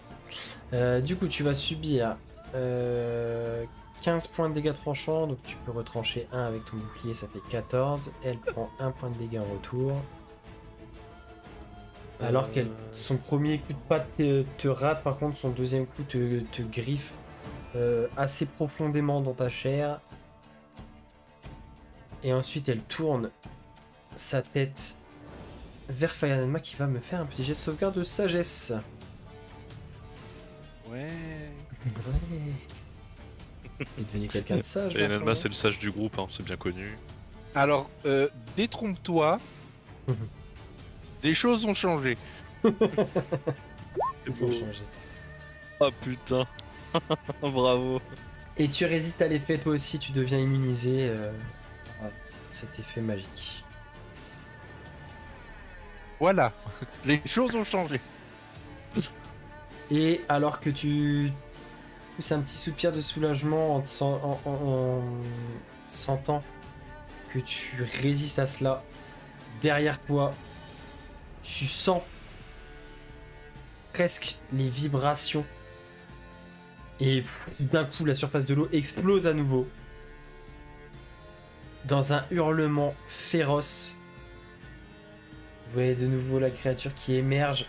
Du coup, tu vas subir 15 points de dégâts tranchants, donc tu peux retrancher 1 avec ton bouclier, ça fait 14. Elle prend 1 point de dégâts en retour. Alors qu'elle, son premier coup de patte te rate, par contre son deuxième coup te griffe assez profondément dans ta chair. Et ensuite elle tourne sa tête vers Fayananma qui va me faire un petit jet de sauvegarde de sagesse. Ouais. Ouais. Il est devenu quelqu'un de sage. Fayananma c'est le sage du groupe, hein, c'est bien connu. Alors, détrompe-toi. Des choses ont changé. Ils ont changé. Oh putain. Bravo. Et tu résistes à l'effet toi aussi, tu deviens immunisé à cet effet magique. Voilà. Les choses ont changé. Et alors que tu pousses un petit soupir de soulagement en sentant que tu résistes à cela, derrière toi, tu sens presque les vibrations et d'un coup la surface de l'eau explose à nouveau dans un hurlement féroce. Vous voyez de nouveau la créature qui émerge,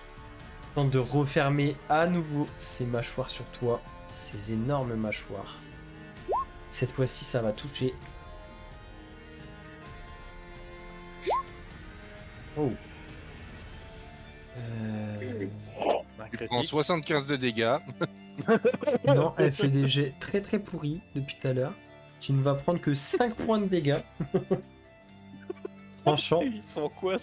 tente de refermer à nouveau ses mâchoires sur toi, ses énormes mâchoires. Cette fois-ci, ça va toucher. Oh. Un Tu prends critique. 75 de dégâts. Non, elle fait des jets très très pourris depuis tout à l'heure. Tu ne vas prendre que 5 points de dégâts. Tranchant. Ils sont en quoi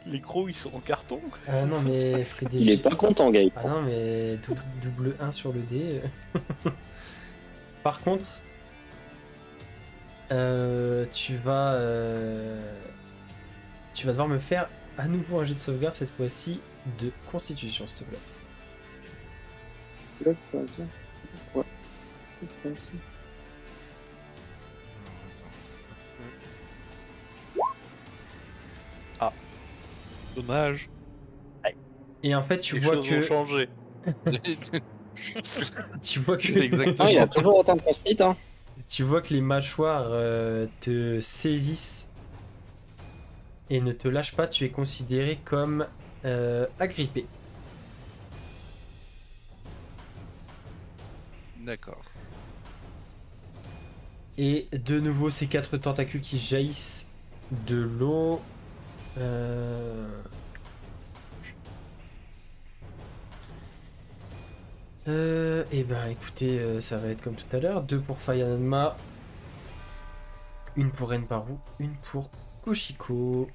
les crocs, ils sont en carton. Ah non, mais elle fait des Il est jets. pas content, Gaël. Ah non, mais double 1 sur le dé. Par contre, tu vas devoir me faire à nouveau un jet de sauvegarde, cette fois-ci de constitution, s'il te plaît. Dommage. Et en fait, tu Les vois choses ont que changé. Ah, il a toujours autant de consti, hein. tu vois que les mâchoires te saisissent et ne te lâchent pas. Tu es considéré comme agrippé. D'accord. Et de nouveau, ces 4 tentacules qui jaillissent de l'eau. Et ben écoutez, ça va être comme tout à l'heure. 2 pour Fayanma, 1 pour Renparu, 1 pour Koshiko.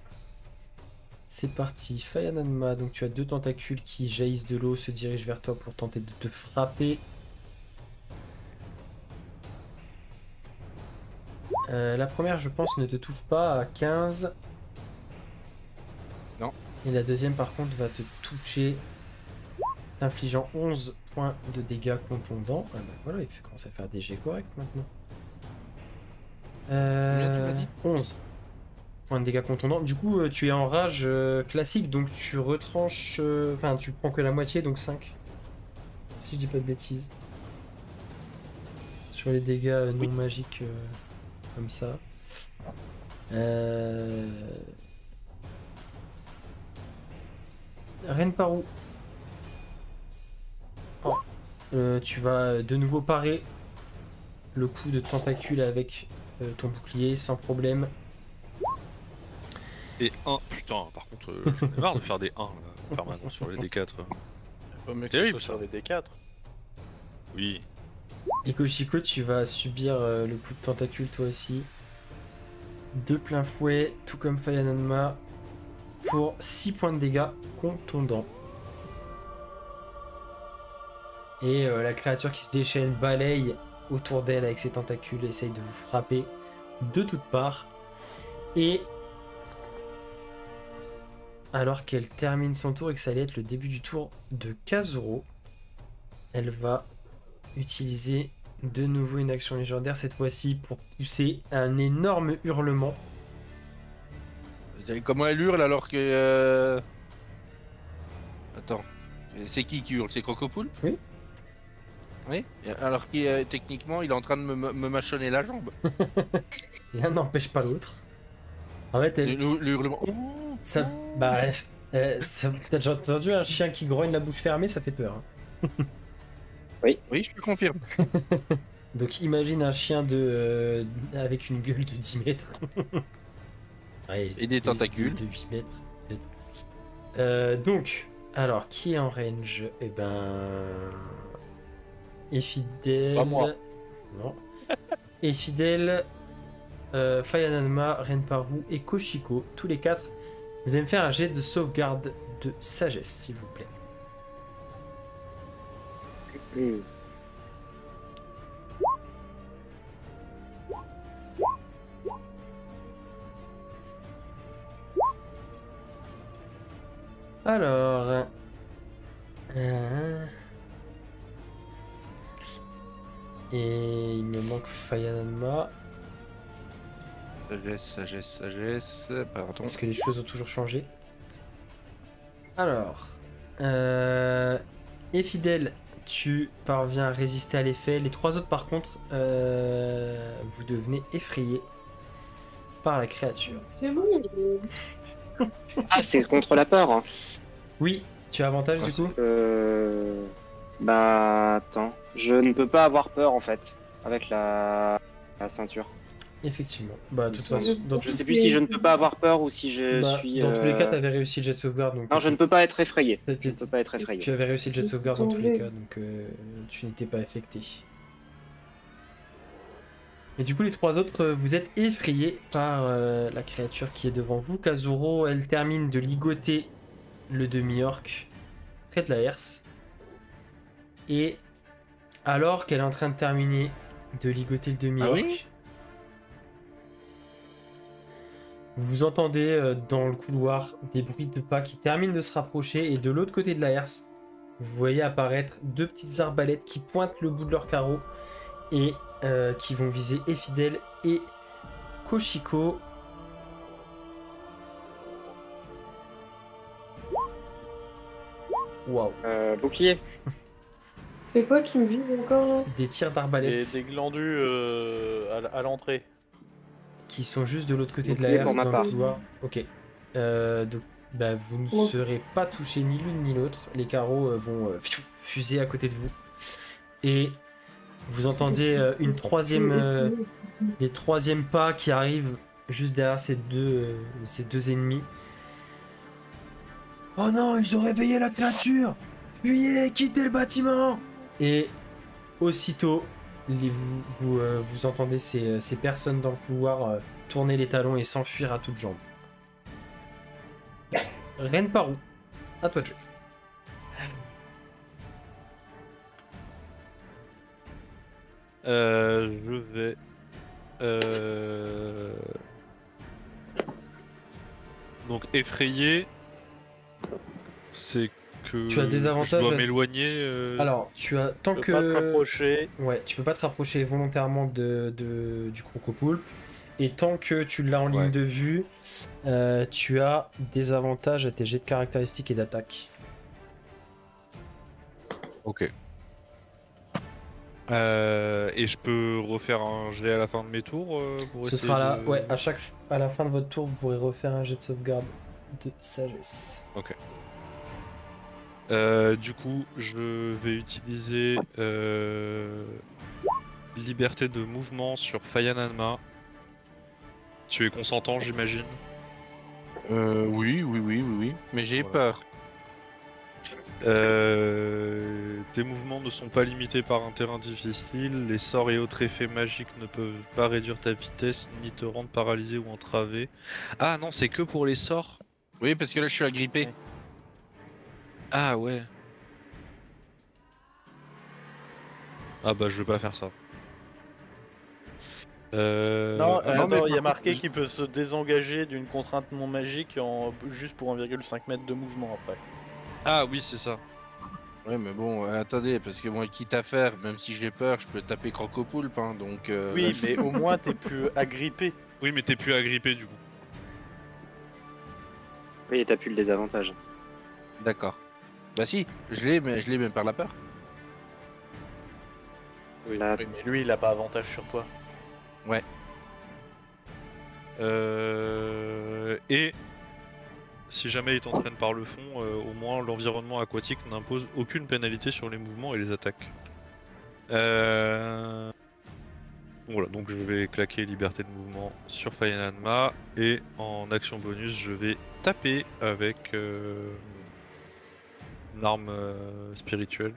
C'est parti, Fayanma, donc tu as 2 tentacules qui jaillissent de l'eau, se dirigent vers toi pour tenter de te frapper. La première, je pense, ne te touche pas à 15. Non. Et la deuxième, par contre, va te toucher, t'infligeant 11 points de dégâts contondants. Ah bah voilà, il commence à faire des jets corrects maintenant. Combien tu m'as dit 11 points de dégâts contondants. Du coup, tu es en rage classique, donc tu retranches... Enfin, tu prends que la moitié, donc 5. Si je dis pas de bêtises. Sur les dégâts non magiques... comme ça. Renparu. Oh. Tu vas de nouveau parer le coup de tentacule avec ton bouclier sans problème. Et 1. Putain, par contre, j'en ai marre de faire des 1 là, en permanence sur les D4. Pas mieux que Terrible, ce soit sur les D4. Oui. Et Koshiko, tu vas subir le coup de tentacule toi aussi. De plein fouet, tout comme Fayanma, pour 6 points de dégâts contondants. Et la créature qui se déchaîne balaye autour d'elle avec ses tentacules et essaye de vous frapper de toutes parts. Et alors qu'elle termine son tour et que ça allait être le début du tour de Kazuro, elle va utiliser de nouveau une action légendaire, cette fois-ci pour pousser un énorme hurlement. Vous savez comment elle hurle alors que... Attends. C'est qui hurle? C'est Crocopoule? Oui. Oui. Alors que techniquement, il est en train de me mâchonner la jambe. L'un n'empêche pas l'autre. En fait, elle... Le hurlement... ça... Bah, t'as déjà entendu un chien qui grogne la bouche fermée, ça fait peur. Hein. Oui, je te confirme. Donc imagine un chien de avec une gueule de 10 mètres. Ouais, Et des tentacules. De 8 mètres, peut-être. Donc, alors, qui est en range? Eh ben... Effidel... Pas moi. Non. Effidel, Fayanma, Renparu et Koshiko, tous les 4. Vous allez me faire un jet de sauvegarde de sagesse, s'il vous plaît. Alors... Et il me manque Fayanma. Sagesse, pardon. Est-ce que les choses ont toujours changé? Alors... Effidel, tu parviens à résister à l'effet. Les 3 autres, par contre, vous devenez effrayés par la créature. C'est bon. Ah, c'est contre la peur. Hein. Oui, tu as avantage du coup. Bah, attends. Je ne peux pas avoir peur en fait avec la ceinture. Effectivement. Bah, de toute Donc, façon, je sais plus si je ne peux pas avoir peur ou si je bah, suis. dans tous les cas, tu avais réussi le jet de sauvegarde. Donc Non, je ne peux pas être effrayé. Je t'étais- ne peux pas être effrayé. tu avais réussi le jet de sauvegarde dans tous les cas, donc tu n'étais pas affecté. Et du coup, les trois autres, vous êtes effrayés par la créature qui est devant vous. Kazuro, elle termine de ligoter le demi-orc près de la herse. Et alors qu'elle est en train de terminer de ligoter le demi-orc, oui vous entendez dans le couloir des bruits de pas qui terminent de se rapprocher. Et de l'autre côté de la herse, vous voyez apparaître deux petites arbalètes qui pointent le bout de leur carreau et qui vont viser Efidel et Koshiko. Waouh. Bouclier. C'est quoi qui me vise encore là? Des tirs Et d'arbalète des glandus à l'entrée. qui sont juste de l'autre côté de la Bouclier pour herse ma dans part. le couloir. Ok. Donc bah, vous ne Bon. serez pas touché ni l'une ni l'autre. Les carreaux vont fuser à côté de vous. Et vous entendez des troisièmes pas qui arrivent juste derrière ces deux ennemis. Oh non, ils ont réveillé la créature! Fuyez, quittez le bâtiment! Et aussitôt, vous entendez ces personnes dans le couloir tourner les talons et s'enfuir à toutes jambes. Reine Parou, à toi de jouer. Je vais. Donc effrayé, c'est que Tu as des avantages je dois à- m'éloigner. Alors, tu as tant Tu peux pas te que rapprocher. ouais, tu peux pas te rapprocher volontairement du crocopoulpe, et tant que tu l'as en ligne Ouais. de vue, tu as des avantages à tes jets de caractéristiques et d'attaque. Ok. Et je peux refaire un jet à la fin de mes tours pour Ce essayer sera là, de- ouais, à la fin de votre tour, vous pourrez refaire un jet de sauvegarde de sagesse. Du coup, je vais utiliser liberté de mouvement sur Fayananma. Tu es consentant, j'imagine. Oui. Mais j'ai Voilà. peur. Tes mouvements ne sont pas limités par un terrain difficile. Les sorts et autres effets magiques ne peuvent pas réduire ta vitesse ni te rendre paralysé ou entravé. Ah non, c'est que pour les sorts. Oui, parce que là, je suis agrippé. Ah ouais. Ah bah je vais pas faire ça. Non, non, mais attends, il y a par marqué contre, qu'il peut se désengager d'une contrainte non magique juste pour 1,5 mètre de mouvement après. Ah oui, c'est ça. Ouais, mais bon, attendez, parce que moi, quitte à faire, même si j'ai peur, je peux taper Crocopoulpe, hein, donc... là, Oui, je- mais au moins t'es plus agrippé. Oui, mais t'es plus agrippé du coup. Oui, et t'as plus le désavantage. D'accord. Bah si, je l'ai, mais je l'ai même par la peur. Là, Oui, mais lui, il a pas avantage sur toi. Et si jamais il t'entraîne par le fond, au moins l'environnement aquatique n'impose aucune pénalité sur les mouvements et les attaques. Voilà, donc je vais claquer liberté de mouvement sur Fayananma et en action bonus, je vais taper avec une arme spirituelle.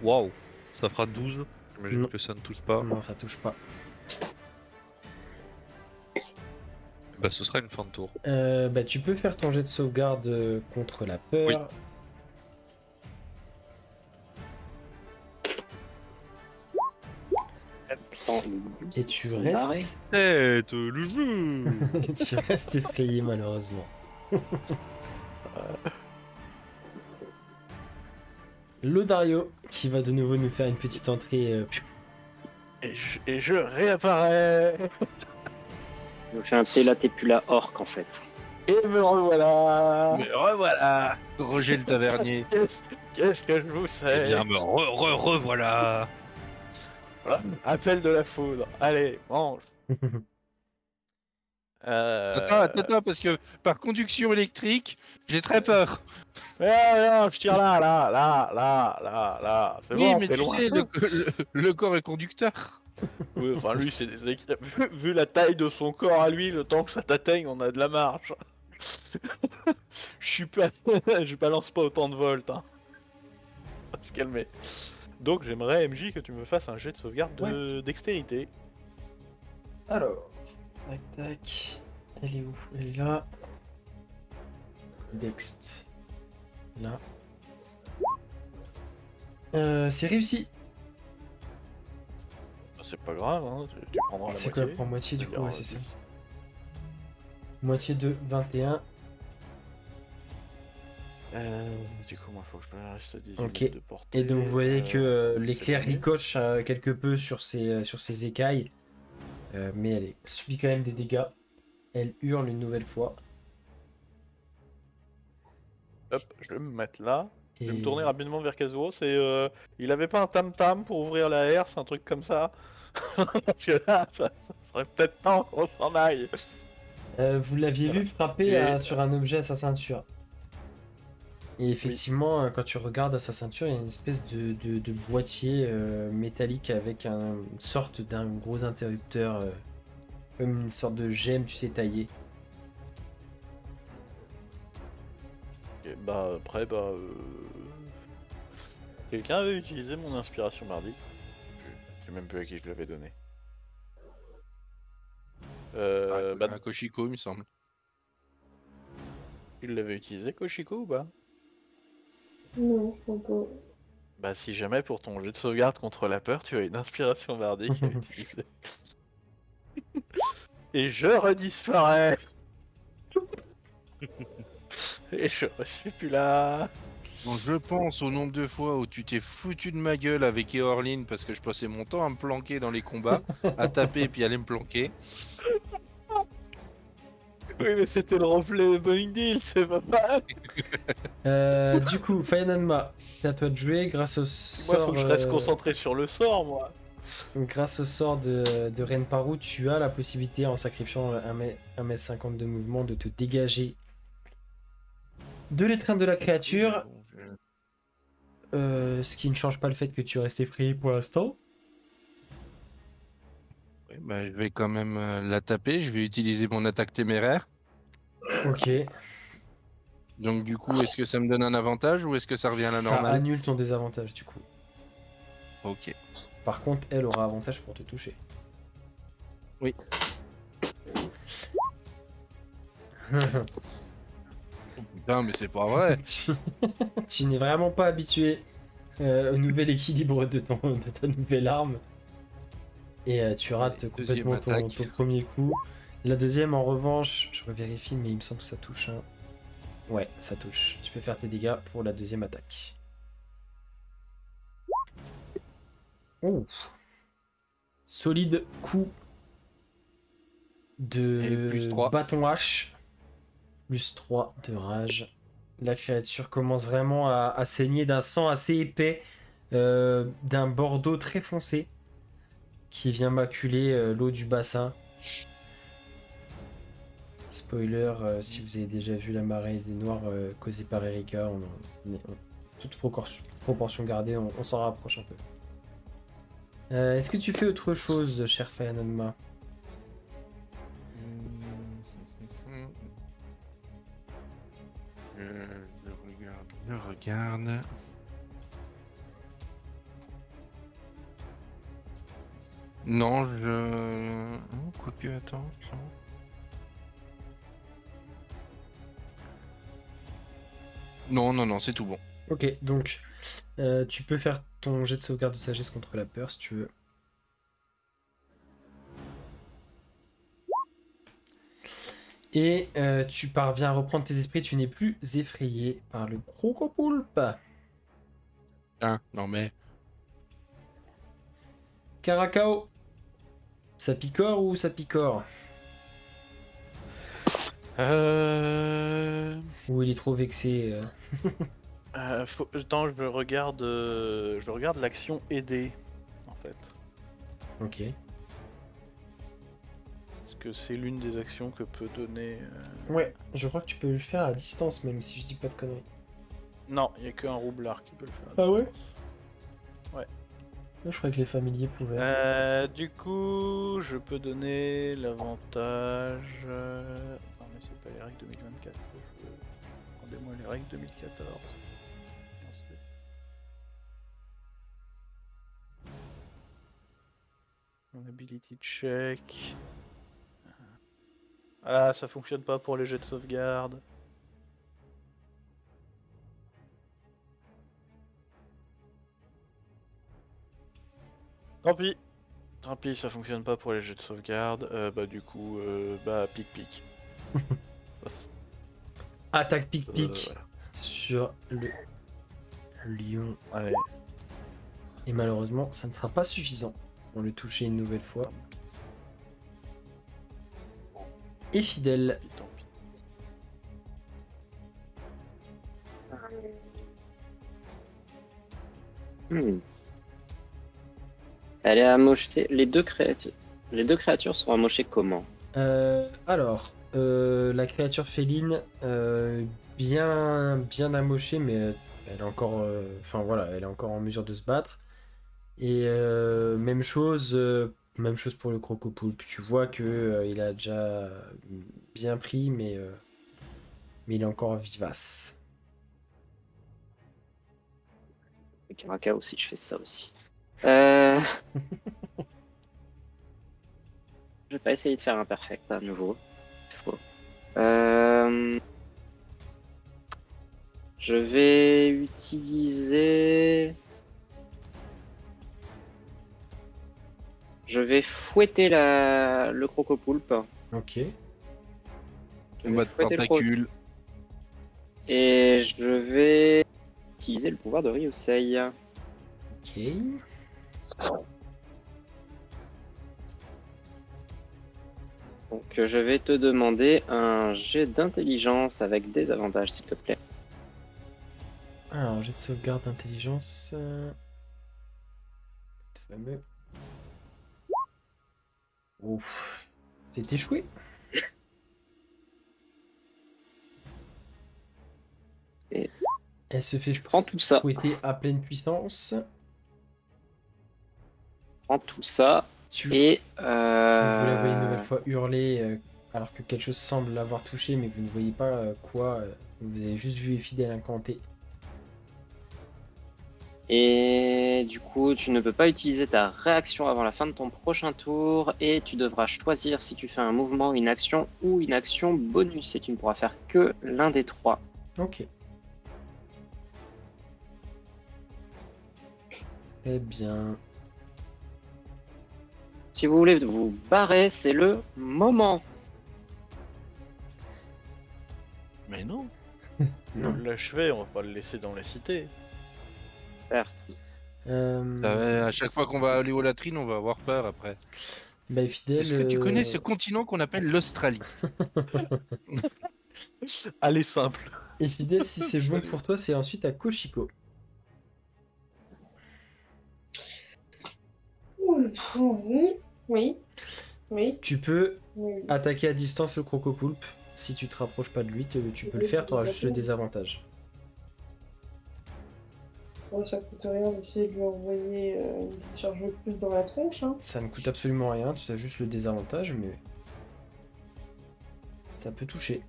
Waouh, ça fera 12. J'imagine Non. que ça ne touche pas. Non, ça touche pas. Bah, ce sera une fin de tour. Bah, tu peux faire ton jet de sauvegarde contre la peur. Oui. Et tu Ils sont barrés. restes. Tête, le jeu. Tu restes effrayé malheureusement. Lodario qui va de nouveau nous faire une petite entrée. Et je réapparais. Je fais un Tela orc en fait. Et me revoilà. Mais revoilà Roger le tavernier. Qu'est-ce que je vous Eh sais bien, me revoilà. Voilà. Appel de la foudre. Allez, mange. Attends, parce que par conduction électrique, j'ai très peur. Non, je tire là. C'est Oui, bon, mais c'est tu loin. sais, le corps est conducteur. Oui, enfin, lui, vu la taille de son corps à lui, le temps que ça t'atteigne, on a de la marge. Je suis pas... je balance pas autant de volts, hein. On va se calmer. Donc, j'aimerais, MJ, que tu me fasses un jet de sauvegarde de dextérité. Alors, tac tac. Elle est où? Elle est là. Dext. Là. C'est réussi. C'est pas grave, hein, tu prendras la C'est quoi? moitié. Prends moitié du coup, C'est-à-dire, ouais, c'est ça. Moitié de 21. Du coup, moi, faut que je me reste 18 Ok. mètres de portée. Et donc vous voyez que oui, l'éclair c'est bon. ricoche quelque peu sur ses écailles. Mais elle subit quand même des dégâts. Elle hurle une nouvelle fois. Hop, je vais me mettre là. Je vais me Et- tourner rapidement vers Kazuo. Il avait pas un tam-tam pour ouvrir la R, c'est un truc comme ça. Parce que là, ça serait peut-être temps qu'on s'en aille. Vous l'aviez vu frapper Et- sur un objet à sa ceinture. Et effectivement, quand tu regardes à sa ceinture, il y a une espèce de boîtier métallique avec une sorte d'un gros interrupteur, comme une sorte de gemme, tu sais, taillée. Et bah après, quelqu'un avait utilisé mon inspiration mardi. Je sais même plus à qui je l'avais donné. À Koshiko, il me semble. Tu l'avais utilisé, Koshiko, ou pas? Non, je crois pas. Bah si jamais pour ton jeu de sauvegarde contre la peur, tu as une inspiration mardi qui est utilisée. Et je redisparais. Et je suis plus là. Bon, je pense au nombre de fois où tu t'es foutu de ma gueule avec Eorline parce que je passais mon temps à me planquer dans les combats, à taper et puis aller me planquer. Oui, mais c'était le roleplay de Boeing Deal, c'est pas mal. Du coup, Fayananma, c'est à toi de jouer grâce au Moi, sort. faut que je reste concentré sur le sort, moi. Grâce au sort de Renparu, tu as la possibilité, en sacrifiant 1m50 de mouvement, de te dégager de l'étreinte de la créature. Bon, Ce qui ne change pas le fait que tu restes effrayé pour l'instant. ouais, bah, je vais quand même la taper, je vais utiliser mon attaque téméraire. Ok. Donc du coup, est-ce que ça me donne un avantage ou est-ce que ça revient à la Ça normale? annule ton désavantage du coup. Ok. Par contre, elle aura avantage pour te toucher. Oui. Putain, mais c'est pas vrai. Tu n'es vraiment pas habitué au nouvel équilibre de ta nouvelle arme. Et tu rates Allez, complètement deuxième attaque. ton premier coup. La deuxième, en revanche, je revérifie, mais il me semble que ça touche. Hein. Ouais, ça touche. Tu peux faire tes dégâts pour la deuxième attaque. Oh. Solide coup de Et plus 3. bâton hache. Plus 3 de rage. La créature commence vraiment à saigner d'un sang assez épais, d'un bordeaux très foncé, qui vient maculer l'eau du bassin. Spoiler, si vous avez déjà vu la marée des noirs causée par Erika, toute proportion gardée, on s'en rapproche un peu. Est-ce que tu fais autre chose, cher Fayananma? Je regarde. Non, je... Quoique, attends. Non, c'est tout bon. Ok, donc tu peux faire ton jet de sauvegarde de sagesse contre la peur si tu veux. Et tu parviens à reprendre tes esprits, tu n'es plus effrayé par le crocopoulpe. Hein, non mais... Karakao, ça picore ou ça picore? Ou il est trop vexé Attends, je regarde l'action aider, en fait. Ok. Parce que c'est l'une des actions que peut donner. Ouais, je crois que tu peux le faire à distance même si je dis pas de conneries. Non, il n'y a qu'un roublard qui peut le faire. Ah ouais? Ouais. Moi, je crois que les familiers pouvaient. Du coup, je peux donner l'avantage. Non, mais c'est pas les règles 2024. Rendez-moi les règles 2014. Mon ability check. Ah, ça fonctionne pas pour les jets de sauvegarde. Tant pis, ça fonctionne pas pour les jets de sauvegarde. Bah du coup, bah pic-pic. Attaque pic-pic Voilà. sur le lion. Allez. Et malheureusement, ça ne sera pas suffisant pour le toucher une nouvelle fois. Et fidèle. Tant pis. Elle est amochée. Les deux créatures seront amochées comment? Alors, la créature féline, bien amochée, mais elle est encore, enfin voilà, elle est encore en mesure de se battre. Et même chose pour le crocopoulpe. Tu vois que il a déjà bien pris, mais il est encore vivace. Le Karaka aussi, je fais ça aussi. Je vais pas essayer de faire un perfect à nouveau. Faux. Je vais utiliser. Je vais fouetter le crocopoulpe. Ok. Je vais Combat de fouetter le tentacule. Et je vais utiliser le pouvoir de Ryusei. Ok. Donc je vais te demander un jet d'intelligence avec des avantages, s'il te plaît. Alors, jet de sauvegarde d'intelligence. Fameux. Ouf. C'est échoué. Et Elle se fait prends tout ça. fouetter à pleine puissance. Prends tout ça. Tu... Et Vous la voyez une nouvelle fois hurler alors que quelque chose semble l'avoir touché, mais vous ne voyez pas quoi. Vous avez juste vu Fidèle incanter. Et du coup, tu ne peux pas utiliser ta réaction avant la fin de ton prochain tour et tu devras choisir si tu fais un mouvement, une action ou une action bonus et tu ne pourras faire que l'un des trois. Ok. Très bien. Si vous voulez vous barrer, c'est le moment. Mais non. On l'achever, on va pas le laisser dans la cité. Certes. À chaque fois qu'on va aller aux latrines, on va avoir peur après. Bah, Fidèle. Est-ce que tu connais ce continent qu'on appelle l'Australie? Allez, simple. Et Fidèle, si c'est bon pour toi, c'est ensuite à Koshiko. Oui. Oui. Tu peux Oui. attaquer à distance le crocopoulpe. Si tu te rapproches pas de lui, tu peux le faire, tu auras juste le désavantage. Bon, ça coûte rien d'essayer de lui envoyer une petite charge de plus dans la tronche. Hein. Ça ne coûte absolument rien, tu as juste le désavantage, mais ça peut toucher.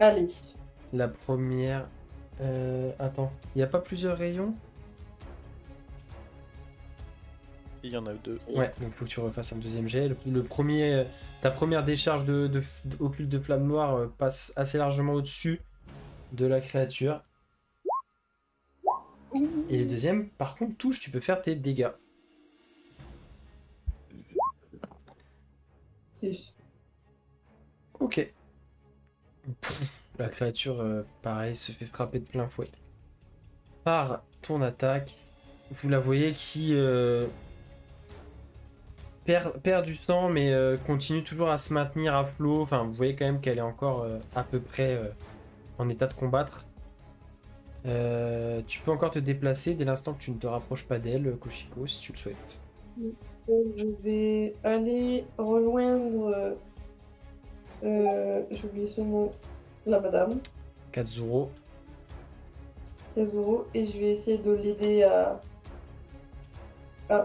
Allez. La première... Attends, il n'y a pas plusieurs rayons? Il y en a deux. Ouais, donc faut que tu refasses un deuxième jet. Le premier, ta première décharge occulte de flamme noire passe assez largement au-dessus de la créature. Et le deuxième, par contre, touche, tu peux faire tes dégâts. 6. Ok. Pff, la créature, pareil, se fait frapper de plein fouet. Par ton attaque, vous la voyez qui perd du sang, mais continue toujours à se maintenir à flot. Enfin, vous voyez quand même qu'elle est encore à peu près en état de combattre. Tu peux encore te déplacer dès l'instant que tu ne te rapproches pas d'elle, Koshiko, si tu le souhaites. Je vais aller rejoindre. J'ai oublié son nom. La madame, Katsuro. Kazuro, et je vais essayer de l'aider à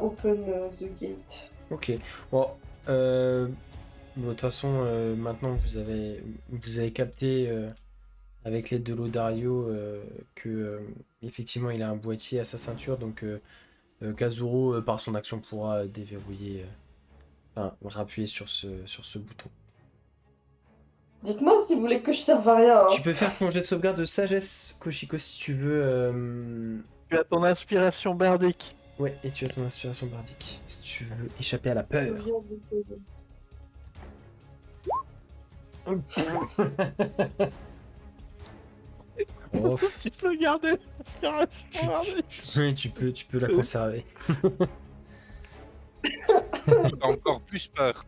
open the gate. Ok. Bon, de toute façon, maintenant vous avez capté avec l'aide de Lodario que effectivement il a un boîtier à sa ceinture, donc Kazuro par son action pourra déverrouiller, enfin appuyer sur ce bouton. Dites-moi si vous voulez que je serve à rien. Hein. Tu peux faire ton jet de sauvegarde de sagesse, Koshiko, si tu veux. Tu as ton inspiration bardique. Ouais, et tu as ton inspiration bardique, si tu veux échapper à la peur. Oh, Tu peux garder l'inspiration bardique. oui, tu peux la conserver. J'ai encore plus peur.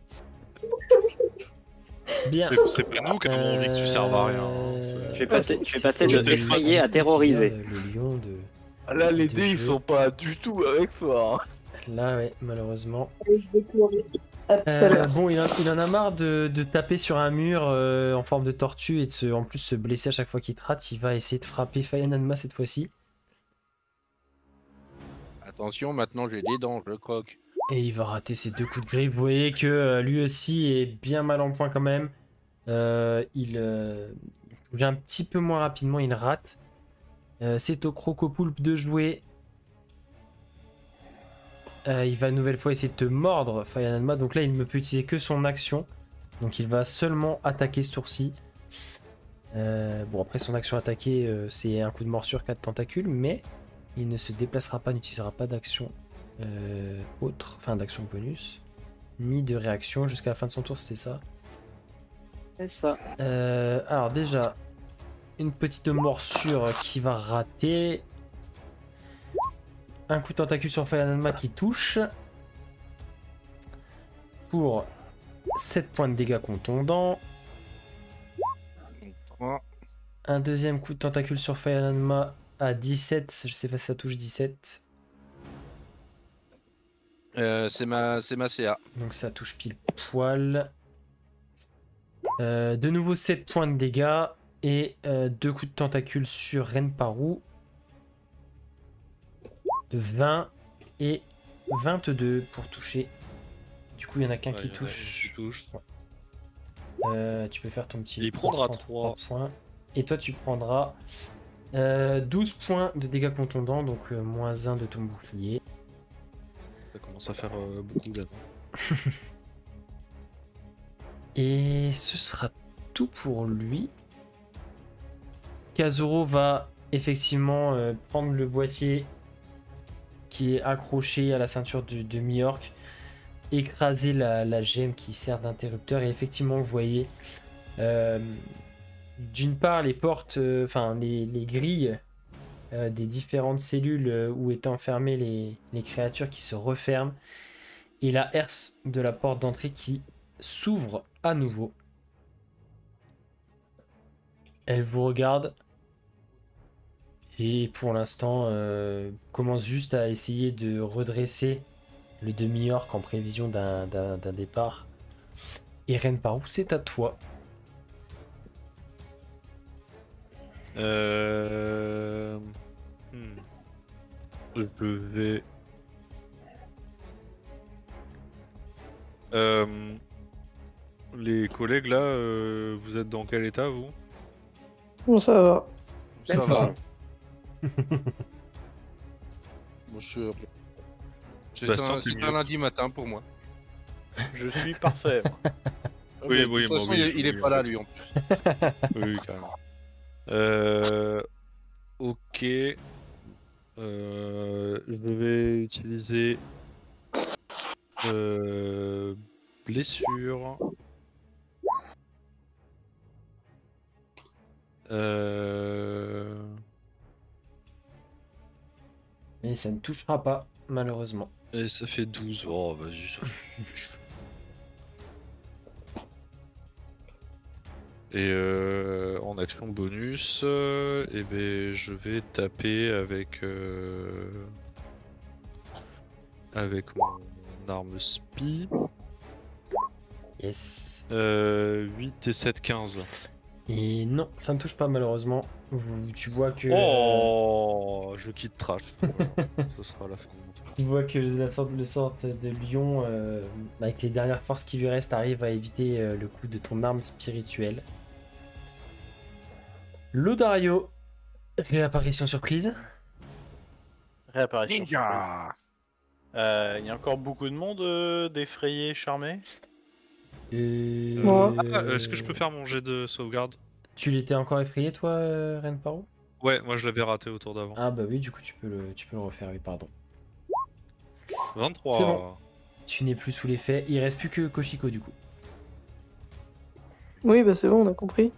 Bien. C'est pas nous qui avons envie que tu serves à rien. hein, Tu fais passer C'est de le- effrayé à terrorisé. Le lion de. Là, les de dés, ils jeu. sont pas du tout avec toi. hein. Là, ouais, malheureusement. Je vais pleurer. À tout à l'heure. Bon, il en a marre de taper sur un mur en forme de tortue et en plus se blesser à chaque fois qu'il te rate. Il va essayer de frapper Fayananma cette fois-ci. Attention, maintenant j'ai des dents, je croque. Et il va rater ses 2 coups de griffe. Vous voyez que lui aussi est bien mal en point quand même. Il bouge un petit peu moins rapidement, il rate. C'est au Crocopoulpe de jouer. Il va une nouvelle fois essayer de te mordre, Fayananma. Donc là, il ne peut utiliser que son action. Donc il va seulement attaquer ce tour-ci. Bon, après son action attaquée, c'est un coup de morsure 4 tentacules. Mais il ne se déplacera pas, n'utilisera pas d'action autre, enfin d'action bonus. Ni de réaction jusqu'à la fin de son tour, c'était ça. C'est ça. Alors déjà, une petite morsure qui va rater. Un coup de tentacule sur Fayananma qui touche. Pour 7 points de dégâts contondants. 3. Un deuxième coup de tentacule sur Fayananma à 17. Je sais pas si ça touche 17. C'est ma CA. Donc ça touche pile poil. De nouveau 7 points de dégâts. Et 2 coups de tentacule sur Renparu. 20 et 22 pour toucher. Du coup, il y en a qu'un qui touche. Tu peux faire ton petit. Il prendra 3 points. Et toi, tu prendras 12 points de dégâts contondants, donc moins 1 de ton bouclier. Ça commence à faire beaucoup là. Et ce sera tout pour lui. Kazuro va effectivement prendre le boîtier qui est accroché à la ceinture de Miorque, écraser la gemme qui sert d'interrupteur. Et effectivement, vous voyez d'une part les portes, enfin les grilles des différentes cellules où étaient enfermées les créatures qui se referment, et la herse de la porte d'entrée qui s'ouvre à nouveau. Elle vous regarde et pour l'instant commence juste à essayer de redresser le demi-orc en prévision d'un départ. Et Renparu, c'est à toi. Je vais... Les collègues là, vous êtes dans quel état vous? Bon, ça va. Ça D'accord. va. Bonjour. C'est Bastien, un, c'est c'est mieux. un lundi matin pour moi. Je suis parfait. Oui, Mais oui, de toute moi, façon, oui, il est oui, pas là, oui. lui, en plus. Oui, carrément. Ok. Je vais utiliser blessure. Et ça ne touchera pas, malheureusement. Et ça fait 12. Oh, vas-y. Et en action bonus, eh ben, je vais taper avec mon arme spi. Yes. 8 et 7, 15. Et non, ça ne touche pas malheureusement. Tu vois que... Oh, je quitte Trash. Voilà, ce sera la fin de mon tour. Tu vois que le sorte de lion, avec les dernières forces qui lui restent, arrive à éviter le coup de ton arme spirituelle. Lodario, réapparition surprise. Réapparition. Ninja. Il y a encore beaucoup de monde d'effrayés, charmés. Moi. Est-ce que je peux faire mon jet de sauvegarde? Tu l'étais encore effrayé toi, Renparo? Ouais, moi je l'avais raté au tour d'avant. Ah bah oui, du coup tu peux le refaire, oui, pardon. 23. C'est bon. Tu n'es plus sous l'effet, il reste plus que Koshiko du coup. Oui, bah c'est bon, on a compris.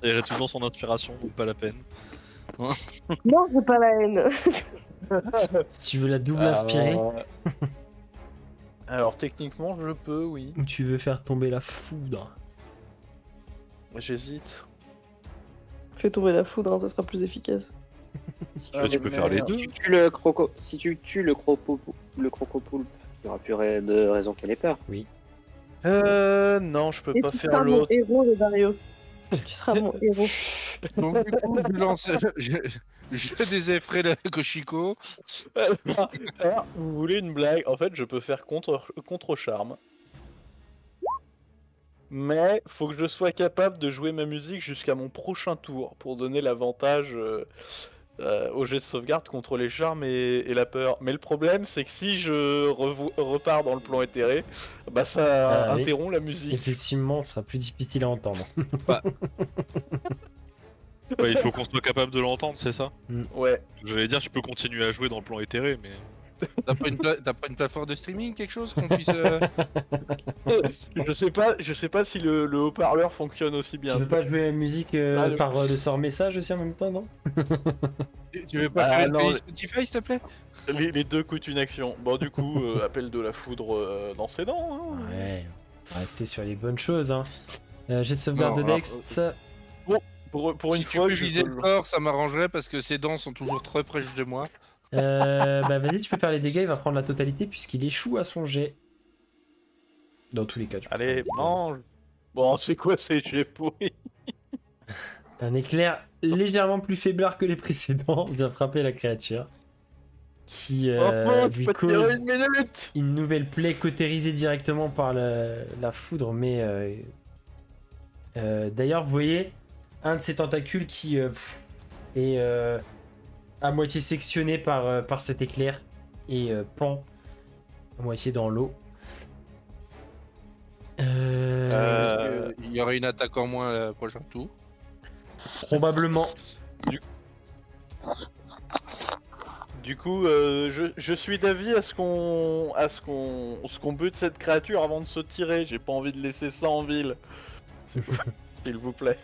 Et elle a toujours son inspiration, donc pas la peine. Non, j'ai pas la haine. Tu veux la double inspirer Alors techniquement, je peux, oui. ou tu veux faire tomber la foudre? J'hésite. Fais tomber la foudre, hein, ça sera plus efficace. Si Ah, tu peux faire les deux. Si tu tues le crocopoulpe, il n'y aura plus de raison qu'elle ait peur. Non, je peux Et pas tu faire seras mon l'autre. héros, le Dario. Tu seras mon héros. Donc du coup, je déseffraie la Koshiko. Alors, vous voulez une blague? En fait, je peux faire contre-charme. Mais faut que je sois capable de jouer ma musique jusqu'à mon prochain tour pour donner l'avantage au jet de sauvegarde contre les charmes et la peur. Mais le problème, c'est que si je repars dans le plan éthéré, bah ça Ah oui. interrompt la musique. Effectivement, ce sera plus difficile à entendre. Ouais, il faut qu'on soit capable de l'entendre, c'est ça? Ouais. J'allais dire, je peux continuer à jouer dans le plan éthéré, mais. T'as pas une plateforme de streaming, quelque chose qu'on puisse. Je sais pas si le haut-parleur fonctionne aussi bien. Tu veux pas jouer la musique par le sort message aussi en même temps, non? Tu veux pas Ah, faire une non, playlist Spotify, s'il te plaît? Les deux coûtent une action. Bon, du coup, appel de la foudre dans ses dents. Hein. Ouais, on va rester sur les bonnes choses. Hein. Jet de sauvegarde Non, de alors, Dex. Pour Si une tu fois, peux je viser peux le corps, ça m'arrangerait parce que ses dents sont toujours très proches de moi. Bah vas-y, tu peux faire les dégâts, il va prendre la totalité puisqu'il échoue à son jet. Dans tous les cas, tu peux faire les Allez, dégâts. mange. Bon, c'est quoi ces jets pourris? Un éclair légèrement plus faiblard que les précédents vient frapper la créature. Qui Enfin, lui je peux tenir cause une minute. une nouvelle plaie cautérisée directement par la foudre. Mais d'ailleurs, vous voyez un de ses tentacules qui est à moitié sectionné par cet éclair et pend à moitié dans l'eau. Est-ce qu'il y aurait une attaque en moins le prochain tour? Probablement. Du coup, je suis d'avis à ce qu'on bute cette créature avant de se tirer. J'ai pas envie de laisser ça en ville. S'il vous plaît.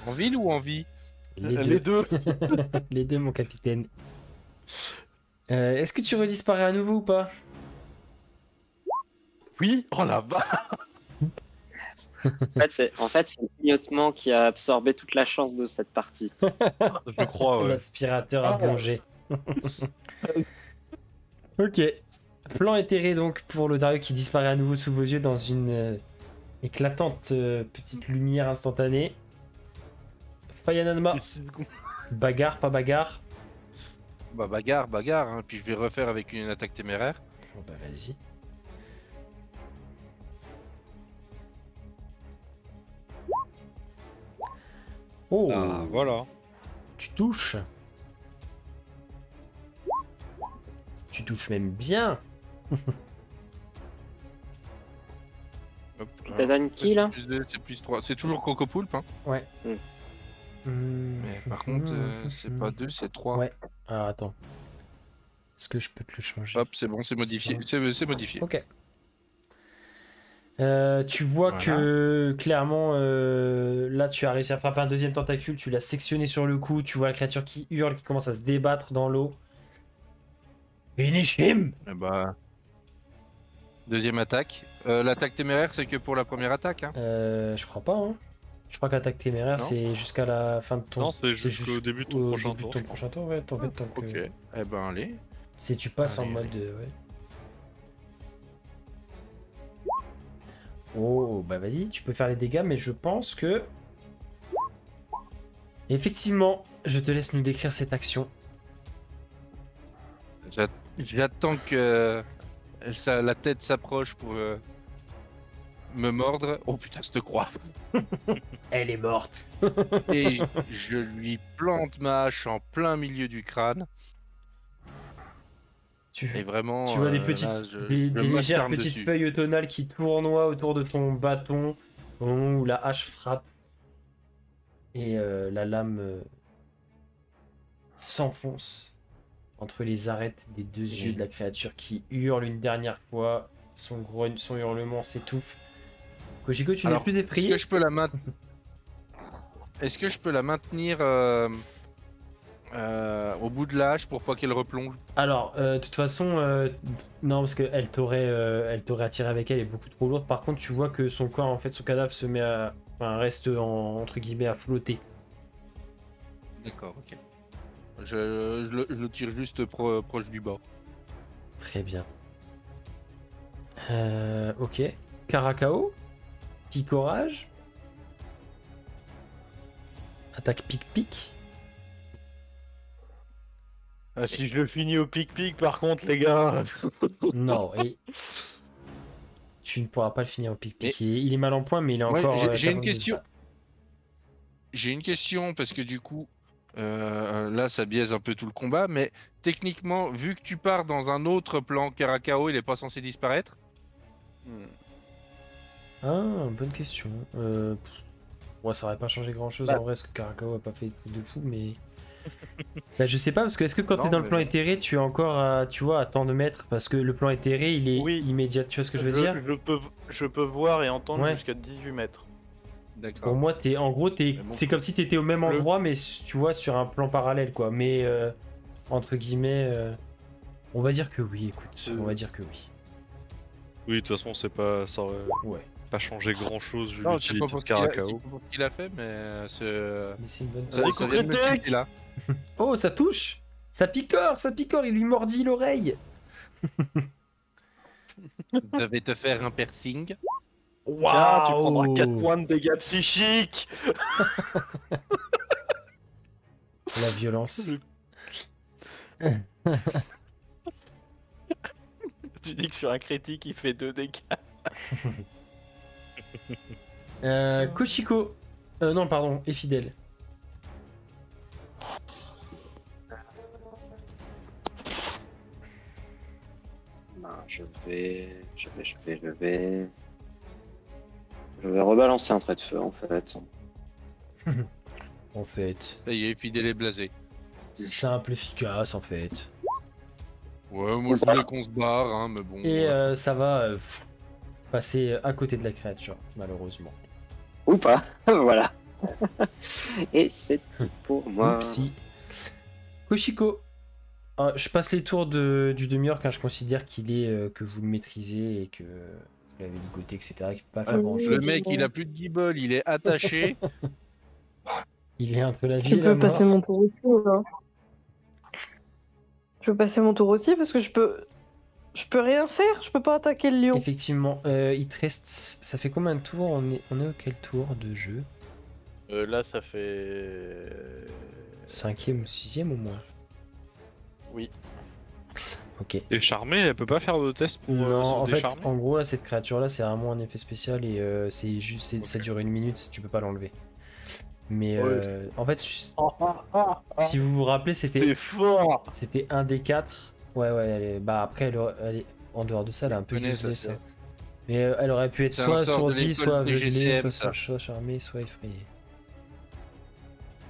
En ville ou en vie? Les deux. Les deux, mon capitaine. Est-ce que tu redisparais à nouveau ou pas? Oui. Oh la vache. En fait, c'est le clignotement qui a absorbé toute la chance de cette partie. Je crois, ouais. L'aspirateur a plongé. Ok. Plan éthéré donc pour le Dario qui disparaît à nouveau sous vos yeux dans une éclatante petite lumière instantanée. Fayananma. Bagarre, pas bagarre. Bah bagarre, hein. Puis je vais refaire avec une attaque téméraire. Bon bah vas-y. Oh, Ah, voilà. tu touches. Tu touches même bien. Hop, Ça donne qui, là? C'est plus 2, c'est plus 3. C'est toujours Cocopoulpe, hein. Mais par contre, c'est pas 2, c'est 3. Ouais. Alors attends. Est-ce que je peux te le changer? Hop, c'est bon, c'est modifié. C'est modifié. Ok. Tu vois Voilà. que clairement là tu as réussi à frapper un deuxième tentacule, tu l'as sectionné sur le coup, tu vois la créature qui hurle, qui commence à se débattre dans l'eau. Finish him! Eh bah, Deuxième attaque. L'attaque téméraire, c'est que pour la première attaque. Hein. Je crois pas, hein. Je crois qu'attaque téméraire, Non c'est jusqu'à la fin de ton... Non, c'est jusqu'au début de ton prochain début de tour, ton je prochain tour, ouais. En fait, tant que... Ok. Eh ben, allez. C'est tu passes en Allez, mode... ouais. Oh, bah vas-y, tu peux faire les dégâts, mais je pense que... Effectivement, je te laisse nous décrire cette action. J'attends que la tête s'approche pour me mordre. Oh putain, cette croix. Elle est morte. Et je lui plante ma hache en plein milieu du crâne. Et vraiment, Tu vois des petites, là, des je légères m'acharne petites dessus. feuilles automnales qui tournoient autour de ton bâton au moment où la hache frappe. Et la lame s'enfonce entre les arêtes des deux yeux de la créature qui hurle une dernière fois. Son grogne, son hurlement s'étouffe. Kojiko, tu n'es Alors, plus est-ce effrayé? que je peux la maintenir Est-ce que je peux la maintenir au bout de la hache pour pas qu'elle replonge? Alors, de toute façon, non, parce qu'elle elle t'aurait attiré avec elle, elle est beaucoup trop lourde. Par contre, tu vois que son corps, en fait, son cadavre se met à, enfin, reste entre guillemets à flotter. D'accord, ok. Je le tire juste proche du bord. Très bien. Ok. Karakao. Picorage. Attaque pic-pic. Ah, si je le finis au pic-pic, par contre, les gars. Non, et tu ne pourras pas le finir au pic-pic. Mais- Il est mal en point, mais il est Moi, encore. j'ai une capable de se question. battre. J'ai une question parce que du coup, là, ça biaise un peu tout le combat, mais techniquement, vu que tu pars dans un autre plan, Karakao, il est pas censé disparaître? Ah, bonne question. Ouais, ça aurait pas changé grand chose Bah. en vrai, parce que Karakao a pas fait des trucs de fou, mais. Bah, je sais pas, parce que est-ce que quand Non, t'es dans le mais plan bon. éthéré, tu es encore à, tu vois, à tant de mètres, parce que le plan éthéré, il est Oui. immédiat. Tu vois ce que je veux dire? Je peux voir et entendre Ouais. jusqu'à 18 mètres. Pour D'accord. moi, en gros, Mais bon. c'est comme si t'étais au même Le- endroit, mais tu vois, sur un plan parallèle, quoi. Mais, entre guillemets, on va dire que oui, écoute. On va dire que oui. Oui, de toute façon, c'est pas, ça aurait Ouais. pas changé grand chose vu Non, c'est pas l'utilité pour de ce qu'il a, c'est Karakao. pas pour ce qu'il a fait, mais Mais c'est une bonne. ça vient de me critique. tilter là. Oh, ça touche! Ça picore, il lui mordit l'oreille! Je vais te faire un piercing. Tiens, tu prendras Waouh. 4 points de dégâts psychiques. La violence. Tu dis que sur un critique, il fait 2 dégâts. Koshiko. Non, pardon, et fidèle. Ben, je vais rebalancer un trait de feu en fait. En fait. Là, il est fidèle et blasé. Simple, efficace, en fait. Ouais, moi je voulais qu'on se barre, hein, mais bon. Et ça va passer à côté de la créature, malheureusement. Ou pas, voilà. Et c'est tout pour moi. Oupsie. Koshiko. Je passe les tours du demi-heure quand je considère qu'il est que vous le maîtrisez et que vous l'avez ligoté, etc. Qu'il peut pas faire grand Le chose. mec, il a plus de guibole, il est attaché. Il est entre la vie Je et la peux mort. passer mon tour aussi, là. Je peux passer mon tour aussi parce que je peux rien faire. Je peux pas attaquer le lion. Effectivement, il te reste. Ça fait combien de tours? On est au quel tour de jeu? Là, ça fait. 5e ou 6e au moins? Oui. Ok. Et charmé, elle peut pas faire de test pour Non, en se fait, décharmer? en gros, là, cette créature-là, c'est vraiment un effet spécial et c'est juste, ça Ok. dure 1 minute, tu peux pas l'enlever. Mais Ouais. en fait, si vous vous rappelez, C'est c'était fort. un des 4. Ouais, bah après, elle est en dehors de ça, elle est un peu connais ça, useless. ça. Hein. Mais elle aurait pu être C'est un soit sort de sourdie, l'école soit aveuglée, DGCM, soit ça. charmée, soit effrayée.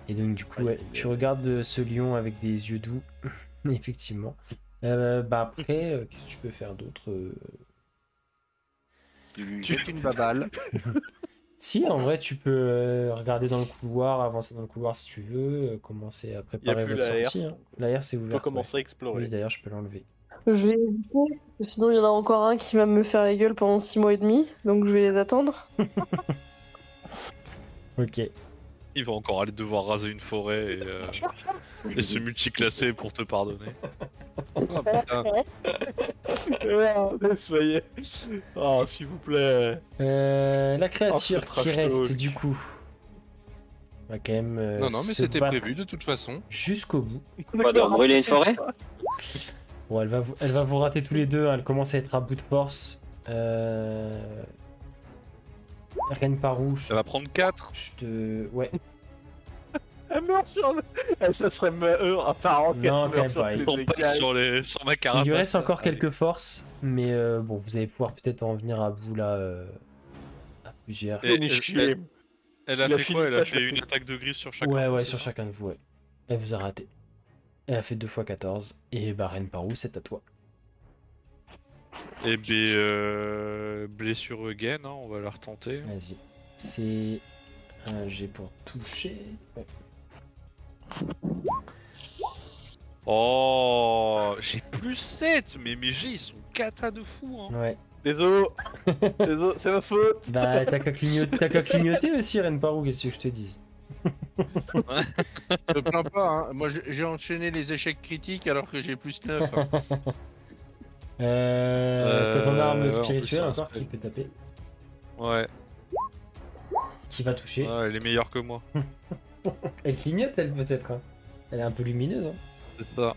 Et donc, du coup, Aïe, ouais, aïe, tu aïe. regardes ce lion avec des yeux doux, effectivement. Bah après, qu'est-ce que tu peux faire d'autre Tu lui jettes une baballe. Si, en vrai, tu peux regarder dans le couloir, avancer dans le couloir si tu veux, commencer à préparer plus votre la sortie. herse. Hein. La herse est On peut ouverte. commencer à Ouais. explorer. Oui, d'ailleurs, je peux l'enlever. Je vais éviter, parce que sinon il y en a encore un qui va me faire la gueule pendant 6 mois et demi, donc je vais les attendre. Ok. Il va encore aller devoir raser une forêt et se multiclasser pour te pardonner. Oh, putain. Soyez. Oh, s'il vous plaît. La Oh, créature ce trash qui reste talk. du coup va quand même Non, mais se c'était battre prévu de toute façon. jusqu'au bout. Quoi, de brûler une forêt? Bon, elle va vous rater tous les deux, hein, elle commence à être à bout de force. Reine Parouche, Ça va prendre 4. je te... Ouais, Elle meurt sur le. Ça serait meurt apparent qu'elle Non, meurt quand même sur pas, les il Tombe pas écailles. sur ma carapace. il lui reste encore Allez. quelques forces, mais bon, vous allez pouvoir peut-être en venir à bout là, à plusieurs. Et- Fini chier. Elle a Il a fait fini quoi? Elle a pas, je fait l'ai une fait. attaque de grise sur chacun. Ouais, ouais, c'est sur ça chacun de vous, ouais. Elle vous a raté. Elle a fait 2 x 14, et bah Reine Parou, c'est à toi. Et ben, blessure again, hein, on va la retenter. Vas-y. C'est un G pour toucher. Ouais. Oh, j'ai plus 7, mais mes G ils sont cata de fou. Hein. Ouais. Désolé. Désolé, c'est ma faute. Bah, t'as qu'à clignoter aussi, Reine Parou, qu'est-ce que je te dis? Je me plains pas, hein. Moi j'ai enchaîné les échecs critiques alors que j'ai plus 9. Hein. T'as ton ouais, arme en plus, spirituelle c'est un encore spell. qui peut taper. Ouais, Qui va toucher. ouais, elle est meilleure que moi. Elle clignote, elle peut-être. Hein. Elle est un peu lumineuse. Hein. C'est ça.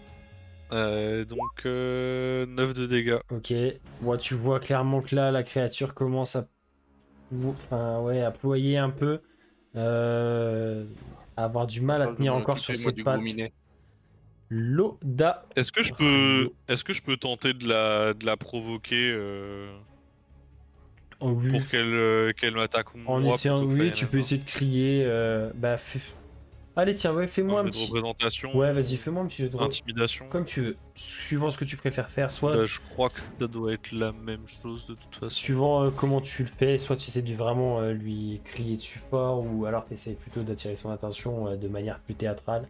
Donc 9 de dégâts. Ok. Bon, tu vois clairement que là, la créature commence à, enfin, ouais, à ployer un peu. À avoir du mal à tenir encore sur ses pattes. Loda. Est-ce que je peux tenter de la provoquer Oh, oui. pour qu'elle m'attaque moi En essayant, plutôt que oui, Fire tu peux Emblem essayer de crier. Bah, allez, tiens, ouais, fais-moi Un un jet de petit. représentation. Ouais, vas-y, fais-moi un petit jeu de rôle. Intimidation. Comme tu veux. Suivant ce que tu préfères faire, soit. Bah, je crois que ça doit être la même chose de toute façon. Suivant comment tu le fais, soit tu essaies de vraiment lui crier dessus fort, ou alors tu essaies plutôt d'attirer son attention de manière plus théâtrale.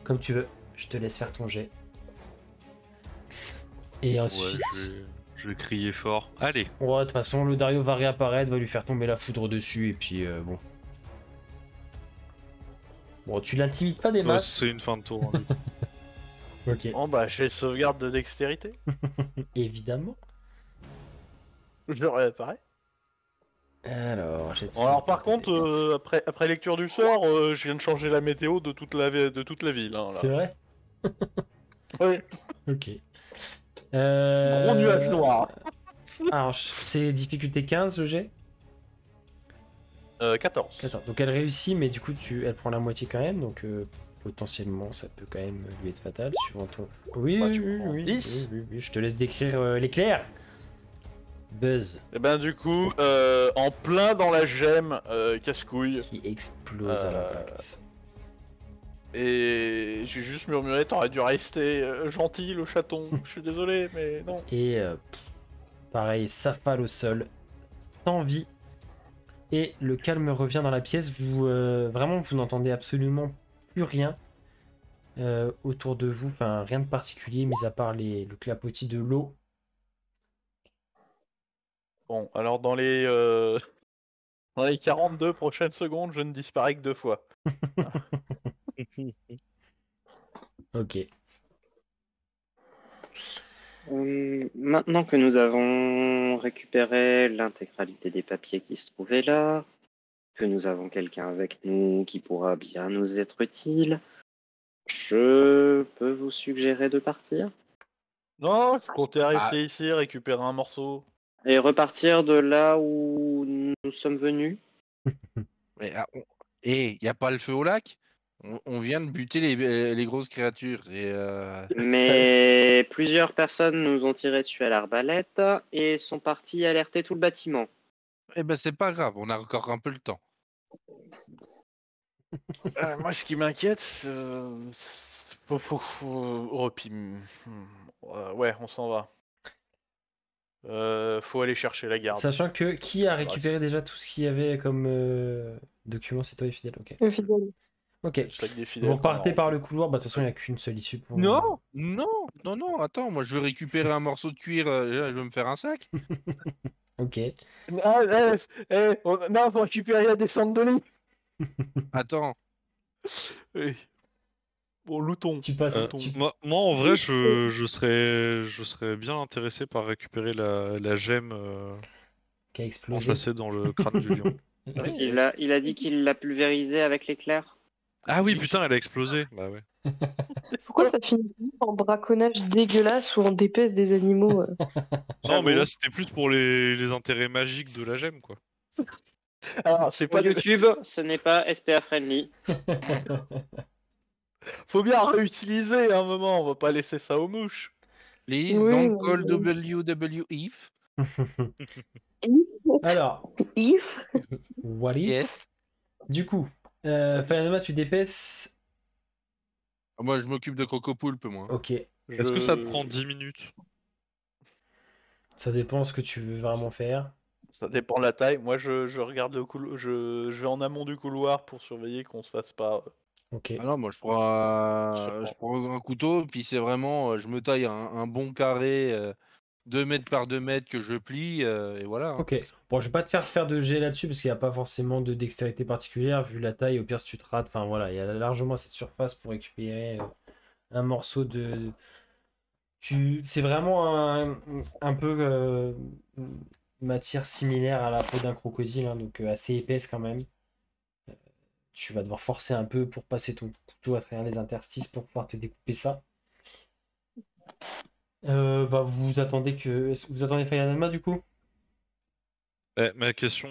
Comme tu veux, je te laisse faire ton jet. Et Ouais, ensuite, je vais crier fort. Allez. ouais, de toute façon, le Dario va réapparaître, va lui faire tomber la foudre dessus, et puis bon. Bon, tu l'intimides pas des Ouais, masses. c'est une fin de tour. Hein, lui. Ok, Bon bah j'ai sauvegarde de dextérité. évidemment. Je réapparais. Alors, j'ai Bon, alors par contre, après lecture du sort, je viens de changer la météo de toute la ville. Hein, là. C'est vrai? Oui. Ok. Gros nuage noir. Alors, c'est difficulté 15 le jet? 14. 14. Donc elle réussit, mais du coup elle prend la moitié quand même, donc potentiellement ça peut quand même lui être fatal, suivant toi. Oui, Bah, oui, tu oui, prends oui, 10. oui, je te laisse décrire l'éclair. Buzz Et ben du coup, en plein dans la gemme, casse-couille. qui explose à l'impact. Et j'ai juste murmuré, t'aurais dû rester gentil le chaton. Je suis désolé, mais non. Et pareil, s'affale au sol, sans vie. Et le calme revient dans la pièce. Vous vraiment, vous n'entendez absolument plus rien autour de vous. Enfin, rien de particulier, mis à part le clapotis de l'eau. Bon, alors dans les 42 prochaines secondes, je ne disparais que 2 fois. Ok. Maintenant que nous avons récupéré l'intégralité des papiers qui se trouvaient là, que nous avons quelqu'un avec nous qui pourra bien nous être utile, je peux vous suggérer de partir Non, je comptais rester ici, récupérer un morceau. et repartir de là où nous sommes venus. Mais, il n'y a pas le feu au lac? On vient de buter les grosses créatures. Et, Mais plusieurs personnes nous ont tiré dessus à l'arbalète et sont partis alerter tout le bâtiment. Eh ben c'est pas grave, on a encore un peu le temps. Moi, ce qui m'inquiète, ouais, on s'en va. Faut aller chercher la garde. Sachant que qui a récupéré déjà tout ce qu'il y avait comme document, c'est toi et Fidèle, ok. Le fidèle. Ok. Chaque des fidèles Vous qu'on a repartez par remplis. le couloir. Bah, de toute façon, il n'y a qu'une seule issue pour. Non, non, attends, moi je veux récupérer un morceau de cuir, je veux me faire un sac. Ok. Ah, non, faut récupérer la descente de lit. Attends, Oui. Bon, loutons. Tu passes. Loutons. Moi, en vrai, je serais bien intéressé par récupérer la gemme Qui a explosé. enchâssée dans le crâne du lion. Il a dit qu'il l'a pulvérisé avec l'éclair. Ah oui, putain, elle a explosé. Bah ouais. Pourquoi ça finit en braconnage dégueulasse ou en dépèce des animaux Non, mais J'avoue. là, c'était plus pour les intérêts magiques de la gemme, quoi. Alors, c'est Pour pas YouTube, ce n'est pas SPA friendly. Faut bien réutiliser à un moment, on va pas laisser ça aux mouches. please Oui, don't non, call mais- WWF. Alors, If what if? Yes. Du coup, Fayanama, tu d'épaisse. Moi je m'occupe de Crocopoulpe, moi. Ok. Est-ce que ça te prend 10 minutes? Ça dépend ce que tu veux vraiment faire. Ça dépend de la taille. Moi, je regarde le couloir. Je vais en amont du couloir pour surveiller qu'on se fasse pas. Ok. Ah non, moi je prends un couteau, puis c'est vraiment, je me taille un bon carré 2 mètres par 2 mètres que je plie, et voilà. Hein. Ok. Bon, je vais pas te faire de jet là-dessus parce qu'il n'y a pas forcément de dextérité particulière vu la taille. Au pire, si tu te rates, enfin voilà, il y a largement cette surface pour récupérer un morceau de. C'est vraiment un peu matière similaire à la peau d'un crocodile, hein, donc assez épaisse quand même. Tu vas devoir forcer un peu pour passer ton couteau à travers les interstices pour pouvoir te découper ça. Bah, vous attendez vous attendez Fayanama du coup? Ma question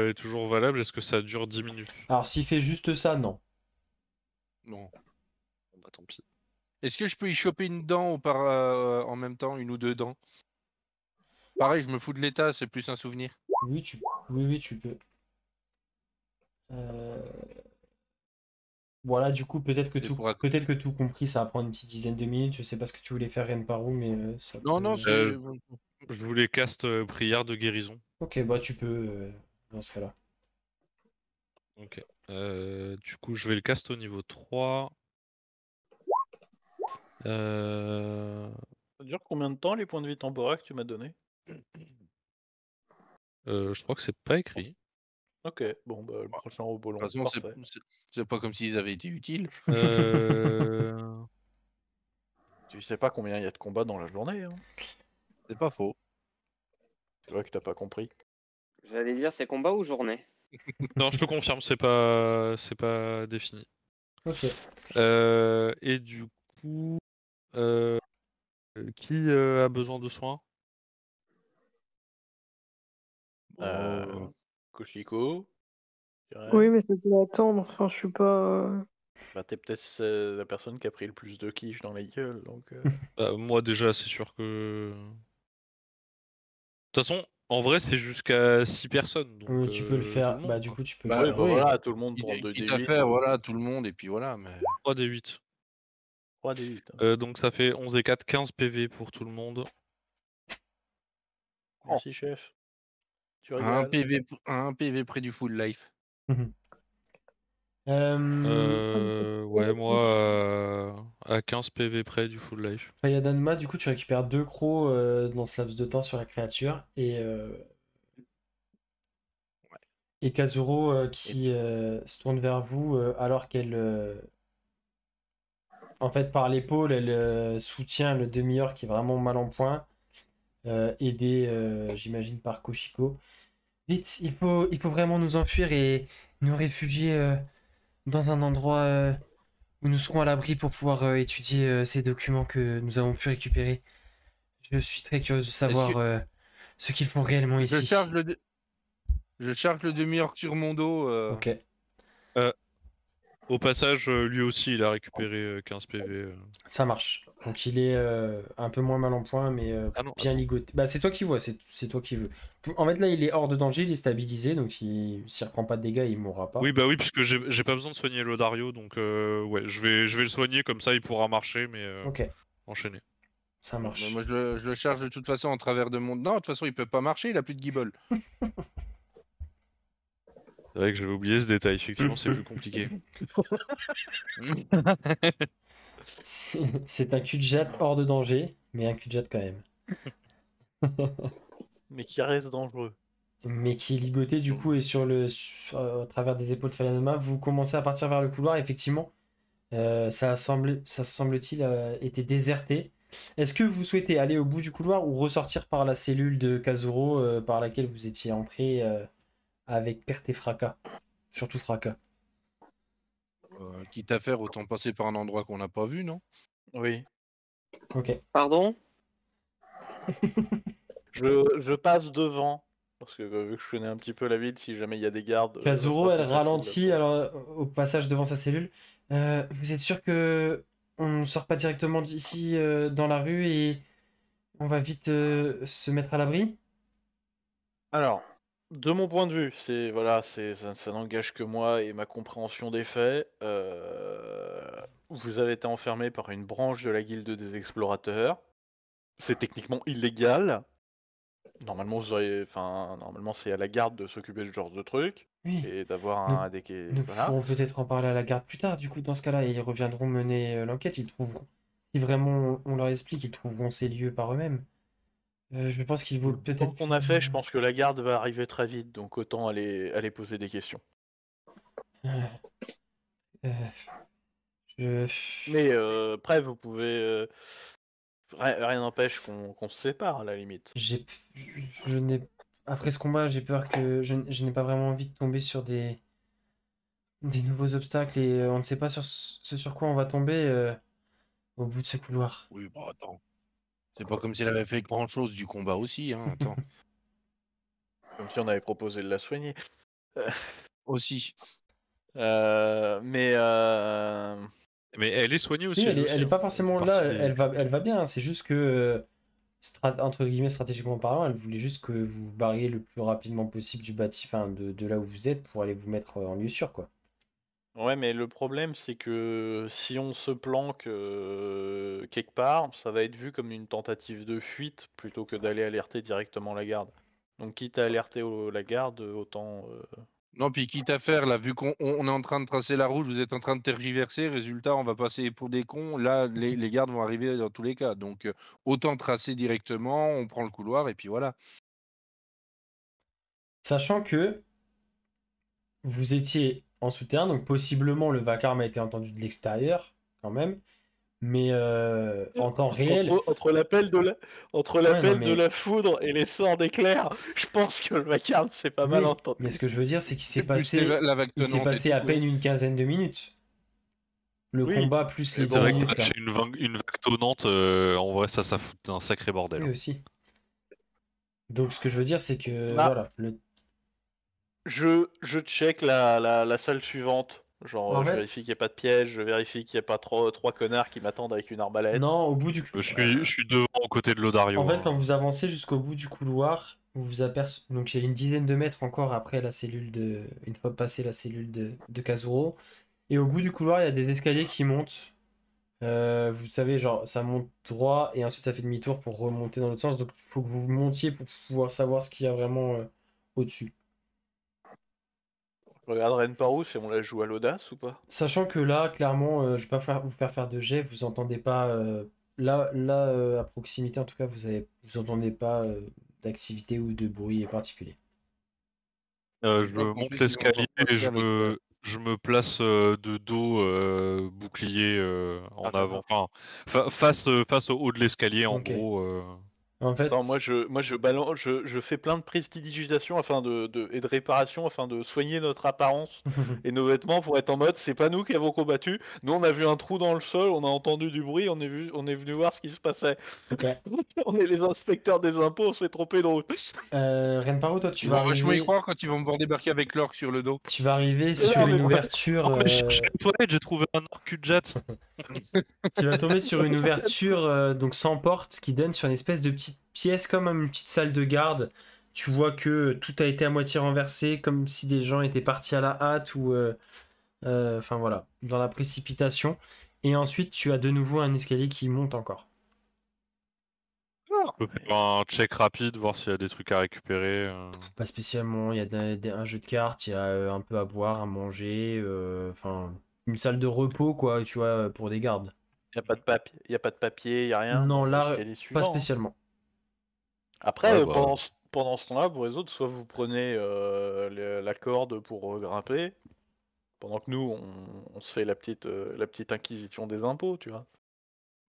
est toujours valable. Est-ce que ça dure 10 minutes? Alors s'il fait juste ça, non. Non. Bon, bah tant pis. Est-ce que je peux y choper une dent en même temps, une ou deux dents? Pareil, je me fous de l'état, c'est plus un souvenir. Oui, oui, tu peux. Voilà, du coup, peut-être que Et peut-être que tout compris, ça va prendre une petite dizaine de minutes. Je sais pas ce que tu voulais faire, Renparu, mais ça Non, peut- non, c'est. Je voulais cast prière de guérison. Ok, bah tu peux dans ce cas-là. Ok. Du coup, je vais le cast au niveau 3. Ça dure combien de temps les points de vie temporaires que tu m'as donné? Je crois que c'est pas écrit. Ok, bon, bah le prochain robot De long. toute façon, Parfait. c'est pas comme s'ils avaient été utiles. Tu sais pas combien il y a de combats dans la journée, hein. C'est pas faux. C'est vrai que t'as pas compris. J'allais dire c'est combat ou journée. Non, je te confirme, c'est pas défini. Ok. Et du coup, qui a besoin de soins? Koshiko, je dirais. Oui, mais ça peut attendre. Enfin, je suis pas. Bah t'es peut-être la personne qui a pris le plus de quiche dans la gueule, donc... Moi déjà, c'est sûr que. De toute façon, en vrai, c'est jusqu'à 6 personnes, donc Tu peux le tout faire. le Bah monde, du quoi. coup, tu peux Bah, le Oui, faire. bah oui. voilà, tout le monde prend Quitte 2 à D8. faire, voilà, tout le monde, et puis voilà. Mais... 3 des 8. 3 D8. Donc ça fait 11 et 4, 15 PV pour tout le monde. Merci, chef. Tu Un régales. PV près du full life. Ouais, moi, à 15 PV près du full life. Fayadanma, du coup, tu récupères 2 crocs dans ce laps de temps sur la créature et Kazuro qui se tourne vers vous alors qu'elle en fait par l'épaule elle soutient le demi-orc qui est vraiment mal en point aidé j'imagine par Koshiko. Vite, il faut vraiment nous enfuir et nous réfugier dans un endroit où nous serons à l'abri pour pouvoir étudier ces documents que nous avons pu récupérer. Je suis très curieuse de savoir ce qu'ils font réellement Je ici. charge le demi-orc sur mon dos. Ok, Au passage, lui aussi, il a récupéré 15 PV. ça marche. Donc il est un peu moins mal en point, mais Ah non, bien attends. ligoté. Bah c'est toi qui vois, c'est toi qui veux. En fait là il est hors de danger, il est stabilisé, donc s'il reprend pas de dégâts, il mourra pas. Oui, bah oui, puisque j'ai pas besoin de soigner Lodario, donc ouais, je vais le soigner, comme ça il pourra marcher, mais Ok, enchaîner. ça Bah, marche. moi, je le charge de toute façon en travers de mon. Non, de toute façon, il peut pas marcher, il a plus de guibole. C'est vrai que j'avais oublié ce détail, effectivement c'est plus compliqué. C'est un cul-de-jatte hors de danger, mais un cul-de-jatte quand même. Mais qui reste dangereux. Mais qui est ligoté du coup et à travers des épaules de Fayanoma, vous commencez à partir vers le couloir. Effectivement, ça semble-t-il été déserté. Est-ce que vous souhaitez aller au bout du couloir ou ressortir par la cellule de Kazuro par laquelle vous étiez entré avec perte et fracas? Surtout fracas. Quitte à faire, autant passer par un endroit qu'on n'a pas vu, non? Oui. Ok. Pardon? Je passe devant. Parce que vu que je connais un petit peu la ville, si jamais il y a des gardes. Kazuro, ça sera elle plus facile ralentit de- alors, au passage devant sa cellule. Vous êtes sûr que on ne sort pas directement d'ici dans la rue et on va vite se mettre à l'abri? Alors, de mon point de vue, ça n'engage que moi et ma compréhension des faits. Vous avez été enfermé par une branche de la guilde des explorateurs. C'est techniquement illégal. Normalement, normalement, c'est à la garde de s'occuper de ce genre de truc Oui. et d'avoir Nous, un ADK. nous Voilà. pourrons peut-être en parler à la garde plus tard, du coup, dans ce cas-là, et ils reviendront mener l'enquête. Ils trouveront. Si vraiment on leur explique, ils trouveront ces lieux par eux-mêmes. Je pense qu'il vaut Tant peut-être. qu'on a fait, je pense que la garde va arriver très vite, donc autant aller poser des questions. Euh, je... Mais après, vous pouvez. Rien n'empêche qu'on se sépare à la limite. J'ai, je n'ai, après ce combat, j'ai peur que je n'ai pas vraiment envie de tomber sur des nouveaux obstacles et on ne sait pas ce sur quoi on va tomber au bout de ce couloir. Oui, bah attends. C'est pas comme si elle avait fait grand-chose du combat aussi, hein, attends. Comme si on avait proposé de la soigner. Aussi. Mais Mais elle est soignée aussi. Oui, elle aussi, est hein. pas forcément Elle fait là, partie des- elle va bien, c'est juste que, entre guillemets, stratégiquement parlant, elle voulait juste que vous barriez le plus rapidement possible du enfin, de là où vous êtes pour aller vous mettre en lieu sûr, quoi. ouais, mais le problème, c'est que si on se planque quelque part, ça va être vu comme une tentative de fuite plutôt que d'aller alerter directement la garde. Donc, quitte à alerter la garde, autant. Non, puis quitte à faire, là, vu qu'on est en train de tracer la route, vous êtes en train de tergiverser, résultat, on va passer pour des cons. Là, les gardes vont arriver dans tous les cas. Donc, autant tracer directement, on prend le couloir, et puis voilà. Sachant que vous étiez en souterrain, donc possiblement le vacarme a été entendu de l'extérieur, quand même, mais en temps réel. Entre l'appel Ouais, non, de mais la foudre et les sorts d'éclair, je pense que le vacarme c'est pas mal oui, entendu. mais ce que je veux dire, c'est qu'il s'est Plus passé, la vague il s'est tenante et passé tout, à peine une quinzaine de minutes. Le Oui. combat plus les Et 10 C'est vrai que minutes là. lâcher une vague tonnante, en vrai, ça fout un sacré bordel. Oui, aussi. Donc ce que je veux dire, c'est que Bah. voilà, Je check la salle suivante. Genre, En je fait- vérifie qu'il n'y a pas de piège, je vérifie qu'il n'y a pas trois connards qui m'attendent avec une arbalète. non, au bout du Je suis devant aux côtés de Lodario. En fait, hein. quand vous avancez jusqu'au bout du couloir, vous vous apercevez. Donc, il y a une dizaine de mètres encore après la cellule de. Une fois passé la cellule de Kazuro. Et au bout du couloir, il y a des escaliers qui montent. Vous savez, genre, ça monte droit et ensuite ça fait demi-tour pour remonter dans l'autre sens. Donc, il faut que vous montiez pour pouvoir savoir ce qu'il y a vraiment au-dessus. Je regarde Renparu si on la joue à l'audace ou pas. Sachant que là, clairement, je vais pas vous faire de jet, vous entendez pas. Là, à proximité, en tout cas, vous entendez pas d'activité ou de bruit particulier. Je Donc, en monte plus, l'escalier ils vont et passer avec, je me place de dos, bouclier en Ah, avant. Enfin, face au haut de l'escalier, en Ok. gros. En fait, Attends, moi je balance, je fais plein de prestidigitation et de réparation afin de soigner notre apparence et nos vêtements pour être en mode c'est pas nous qui avons combattu, nous on a vu un trou dans le sol, on a entendu du bruit, on est venu voir ce qui se passait. ok. On est les inspecteurs des impôts, on se fait tromper de route. Renparu, toi, Ils vont vachement y croire quand ils vont me voir débarquer avec l'orque sur le dos. tu vas arriver sur mais une moi- ouverture. Oh, mais j'ai cherché les toilettes, j'ai trouvé un cul-de-jatte. Tu vas tomber sur une ouverture donc sans porte qui donne sur une espèce de petite pièce comme une petite salle de garde. Tu vois que tout a été à moitié renversé, comme si des gens étaient partis à la hâte ou enfin voilà, dans la précipitation. Et ensuite, tu as de nouveau un escalier qui monte encore. d'accord. Je peux faire un check rapide, voir s'il y a des trucs à récupérer. Pas spécialement, il y a un jeu de cartes, il y a un peu à boire, à manger, enfin une salle de repos quoi, tu vois, pour des gardes. Il n'y a pas de papier, il y a pas de papier, il n'y a rien Non, dans là, l'escalier pas suivant, hein. spécialement. Après, Ouais, bah. pendant ce temps-là, pour les autres, soit vous prenez la corde pour grimper, pendant que nous, on se fait la petite inquisition des impôts, tu vois.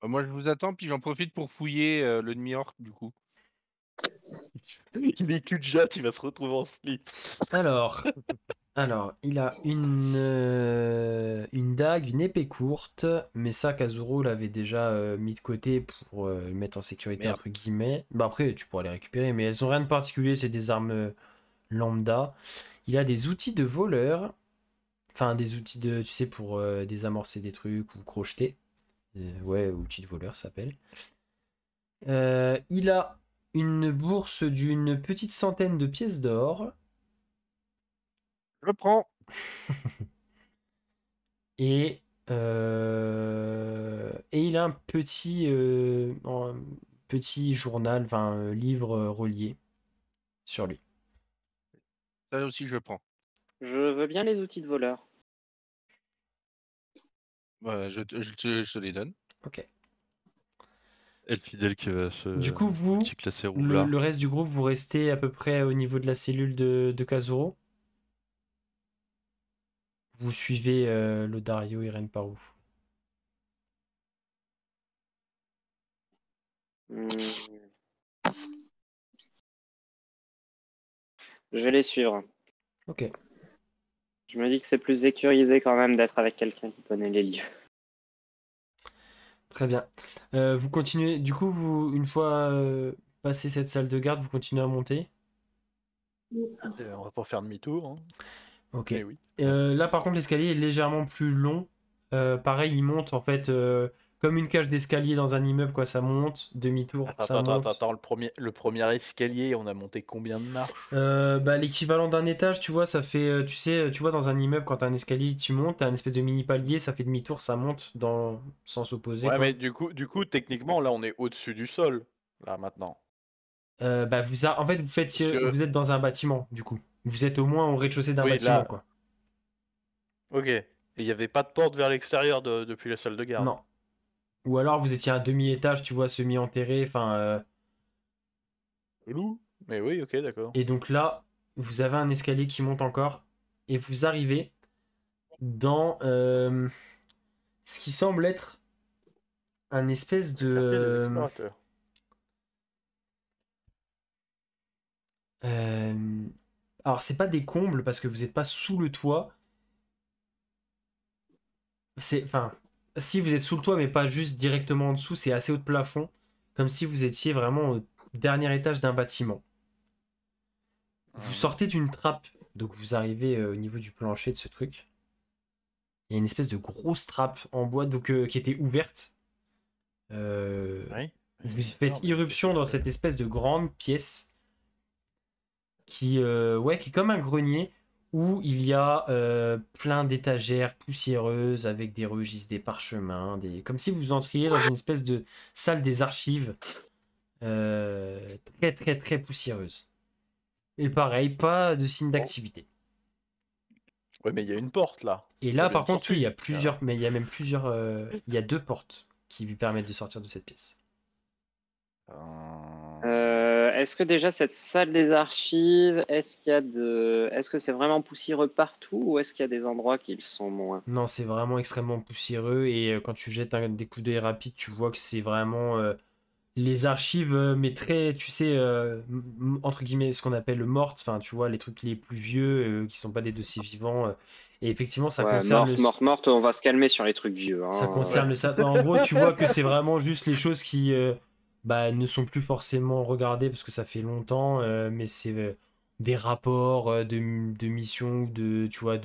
Moi, je vous attends, puis j'en profite pour fouiller le demi-orc, du coup. Il est cul de jatte, il va se retrouver en slip. Alors, il a une dague, une épée courte, mais ça, Kazuro l'avait déjà mis de côté pour le mettre en sécurité, Merde. entre guillemets. Bah après, tu pourras les récupérer, mais elles ont rien de particulier, c'est des armes lambda. Il a des outils de voleur, enfin des outils de, tu sais, pour désamorcer des trucs ou crocheter. Ouais, outils de voleur, ça s'appelle. Il a une bourse d'une petite centaine de pièces d'or. Je prends. Et il a un petit journal, enfin livre relié sur lui. Ça aussi, je prends. Je veux bien les outils de voleur. Ouais, je te les donne. Ok. Et le fidèle qui va se Du coup, vous, multiclasser roublard. le reste du groupe, vous restez à peu près au niveau de la cellule de Kazuro. Vous suivez Lodario, Irène par où? Hmm. Je vais les suivre. Ok. Je me dis que c'est plus sécurisé quand même d'être avec quelqu'un qui connaît les livres. Très bien. Vous continuez. Du coup, une fois passé cette salle de garde, vous continuez à monter. On va pas faire demi-tour, hein. Ok. Mais oui. Là, par contre, l'escalier est légèrement plus long. Pareil, il monte en fait comme une cage d'escalier dans un immeuble, quoi. Ça monte, demi-tour, ça monte. Attends, le premier escalier, on a monté combien de marches? Bah, l'équivalent d'un étage, tu vois, ça fait, tu sais, tu vois, dans un immeuble, quand t'as un escalier, tu montes, t'as un espèce de mini palier, ça fait demi-tour, ça monte dans sens opposé, Ouais, quoi. mais du coup, techniquement, là, on est au-dessus du sol, là, maintenant. Bah, en fait, Parce que- vous êtes dans un bâtiment, du coup. Vous êtes au moins au rez-de-chaussée d'un Oui, bâtiment, là. quoi. Ok. Et il n'y avait pas de porte vers l'extérieur depuis la salle de garde. Non. Ou alors vous étiez à un demi-étage, tu vois, semi-enterré, enfin. Loup. Mais oui, ok, d'accord. Et donc là, vous avez un escalier qui monte encore, et vous arrivez dans ce qui semble être un espèce Quartier des de. explorateurs. Alors, c'est pas des combles parce que vous n'êtes pas sous le toit. Enfin, si vous êtes sous le toit, mais pas juste directement en dessous, c'est assez haut de plafond, comme si vous étiez vraiment au dernier étage d'un bâtiment. Vous sortez d'une trappe, donc vous arrivez au niveau du plancher de ce truc. Il y a une espèce de grosse trappe en bois donc, qui était ouverte. Oui. Vous faites irruption dans cette espèce de grande pièce qui est comme un grenier où il y a plein d'étagères poussiéreuses avec des registres, des parchemins, comme si vous entriez dans une espèce de salle des archives très très très poussiéreuse. Et pareil, pas de signe d'activité. Ouais, mais il y a une porte, là. Et là, T'as par bien contre, sorti. oui, il y a plusieurs, mais il y a même plusieurs, il y a 2 portes qui lui permettent de sortir de cette pièce. Est-ce que déjà cette salle des archives, est-ce que c'est vraiment poussiéreux partout ou est-ce qu'il y a des endroits qui le sont moins? Non, c'est vraiment extrêmement poussiéreux et quand tu jettes des coups d'œil rapides, tu vois que c'est vraiment les archives, mais très, tu sais, entre guillemets, ce qu'on appelle mortes, enfin, tu vois, les trucs les plus vieux qui sont pas des dossiers vivants. Et effectivement, ça Ouais, concerne morte, on va se calmer sur les trucs vieux. Hein. ça concerne en gros, tu vois que c'est vraiment juste les choses qui ne sont plus forcément regardées parce que ça fait longtemps, mais c'est des rapports de missions ou de, tu vois,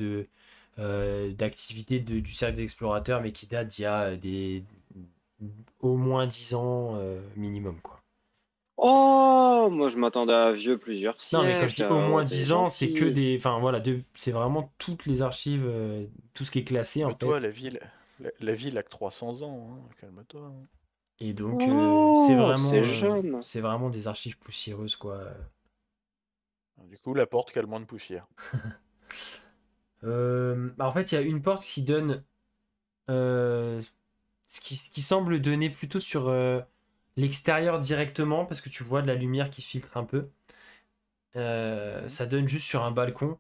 d'activités du cercle des explorateurs, mais qui datent d'il y a au moins 10 ans minimum, quoi. Oh, moi je m'attendais à vieux plusieurs siècles. Non, mais quand je dis au moins 10 ans, c'est que gentil. des. Enfin, voilà, c'est vraiment toutes les archives, tout ce qui est classé, en Mais toi, fait. la ville a que 300 ans, hein. Calme-toi. Hein. Et donc, Oh, c'est jaune. c'est vraiment des archives poussiéreuses, quoi. Du coup, la porte cale moins de poussière. Bah, en fait, il y a une porte qui donne. Ce qui semble donner plutôt sur l'extérieur directement, parce que tu vois de la lumière qui filtre un peu. Ça donne juste sur un balcon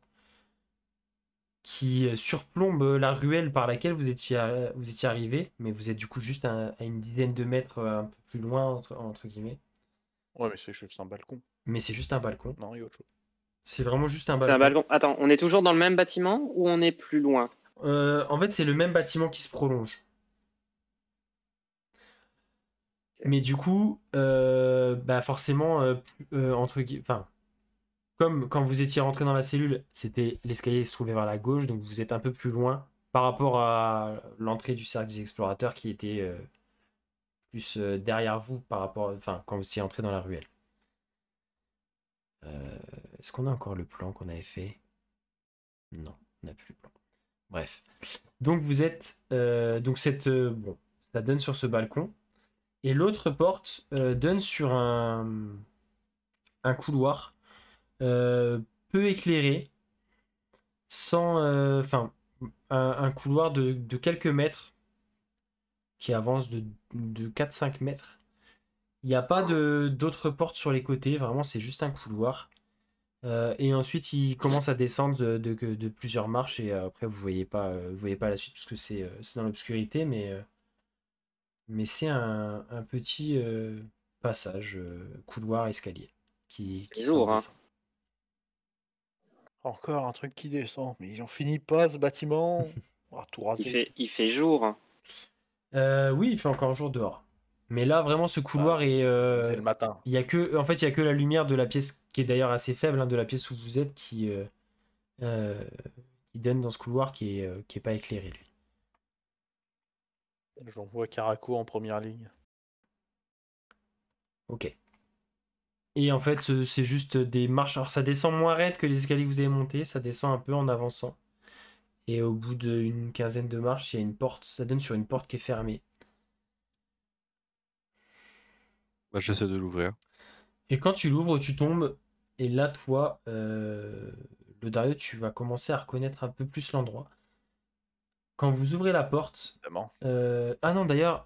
qui surplombe la ruelle par laquelle vous étiez arrivé, mais vous êtes du coup juste à une dizaine de mètres un peu plus loin, entre guillemets. Ouais, mais c'est juste un balcon. Mais c'est juste un balcon. Non, il y a autre chose. C'est vraiment juste un C'est un balcon. balcon. Attends, on est toujours dans le même bâtiment ou on est plus loin? En fait, c'est le même bâtiment qui se prolonge. Ok. Mais du coup, bah forcément, enfin, comme quand vous étiez rentré dans la cellule, l'escalier se trouvait vers la gauche, donc vous êtes un peu plus loin par rapport à l'entrée du cercle des explorateurs qui était plus derrière vous par rapport, enfin, quand vous étiez entré dans la ruelle. Est-ce qu'on a encore le plan qu'on avait fait? Non, on n'a plus le plan. Bref. Donc vous êtes, bon, ça donne sur ce balcon. Et l'autre porte donne sur un couloir peu éclairé, sans, enfin, un couloir de quelques mètres qui avance de 4-5 mètres. Il n'y a pas d'autres portes sur les côtés, vraiment c'est juste un couloir. Et ensuite il commence à descendre de plusieurs marches et après vous voyez pas la suite parce que c'est dans l'obscurité, mais c'est un petit passage, couloir, escalier qui C'est s'en lourd, hein. descend. Encore un truc qui descend, mais il en finit pas ce bâtiment. On va tout raser. Il fait jour. Hein. Oui, il fait encore jour dehors. Mais là, vraiment, ce couloir Bah, est. C'est le matin. Il y a que, en fait, il y a que la lumière de la pièce qui est d'ailleurs assez faible, hein, de la pièce où vous êtes, euh, qui donne dans ce couloir qui est pas éclairé, lui. J'en vois Caraco en première ligne. Ok. Et en fait, c'est juste des marches. Alors, ça descend moins raide que les escaliers que vous avez montés. Ça descend un peu en avançant. Et au bout d'une quinzaine de marches, il y a une porte. Ça donne sur une porte qui est fermée. Bah, j'essaie de l'ouvrir. Et quand tu l'ouvres, tu tombes. Et là, toi, le Dario, tu vas commencer à reconnaître un peu plus l'endroit. Quand vous ouvrez la porte. Évidemment. Ah non, d'ailleurs.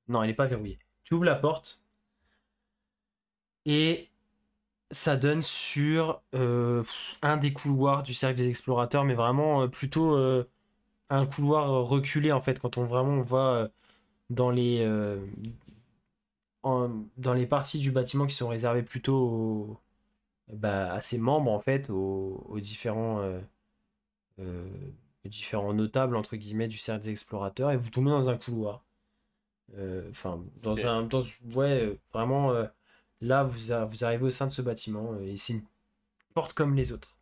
Non, elle n'est pas verrouillée. Tu ouvres la porte. Et ça donne sur un des couloirs du cercle des explorateurs, mais vraiment plutôt un couloir reculé en fait, quand on va dans dans les parties du bâtiment qui sont réservées plutôt à ses membres en fait, aux différents notables entre guillemets du cercle des explorateurs, et vous tombez dans un couloir. Enfin, vraiment, là, vous arrivez au sein de ce bâtiment et c'est une porte comme les autres,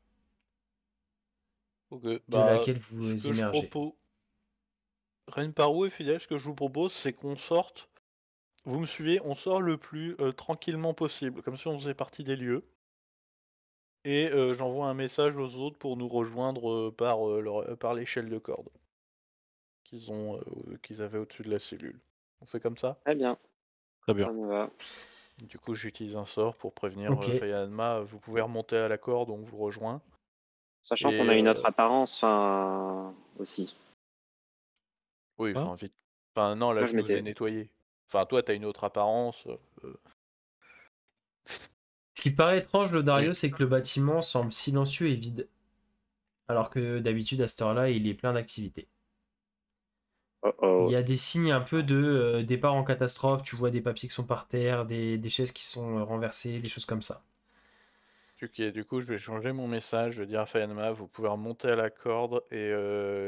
Ok, de laquelle vous ce que je émergez. propose, Reine Parou et Fidèle, ce que je vous propose, c'est qu'on sorte. Vous me suivez, on sort le plus tranquillement possible, comme si on faisait partie des lieux. Et j'envoie un message aux autres pour nous rejoindre par l'échelle de corde qu'ils avaient au-dessus de la cellule. On fait comme ça? Très bien. Très bien. Ça me va. Du coup, j'utilise un sort pour prévenir Ok. Fayanma, vous pouvez remonter à la corde, on vous rejoint. Sachant Et, qu'on a une autre apparence, enfin, aussi. Oui, Hein enfin, vite. Enfin, non, là, Moi, je je nous ai m'étais. nettoyé. Enfin, toi, t'as une autre apparence. Ce qui paraît étrange, le Dario, Oui. c'est que le bâtiment semble silencieux et vide. Alors que d'habitude, à cette heure-là, il est plein d'activité. Oh Il oh. y a des signes un peu de départ en catastrophe. Tu vois des papiers qui sont par terre, des chaises qui sont renversées, des choses comme ça. Ok, du coup, je vais changer mon message. Je vais dire à Fayanma, vous pouvez remonter à la corde et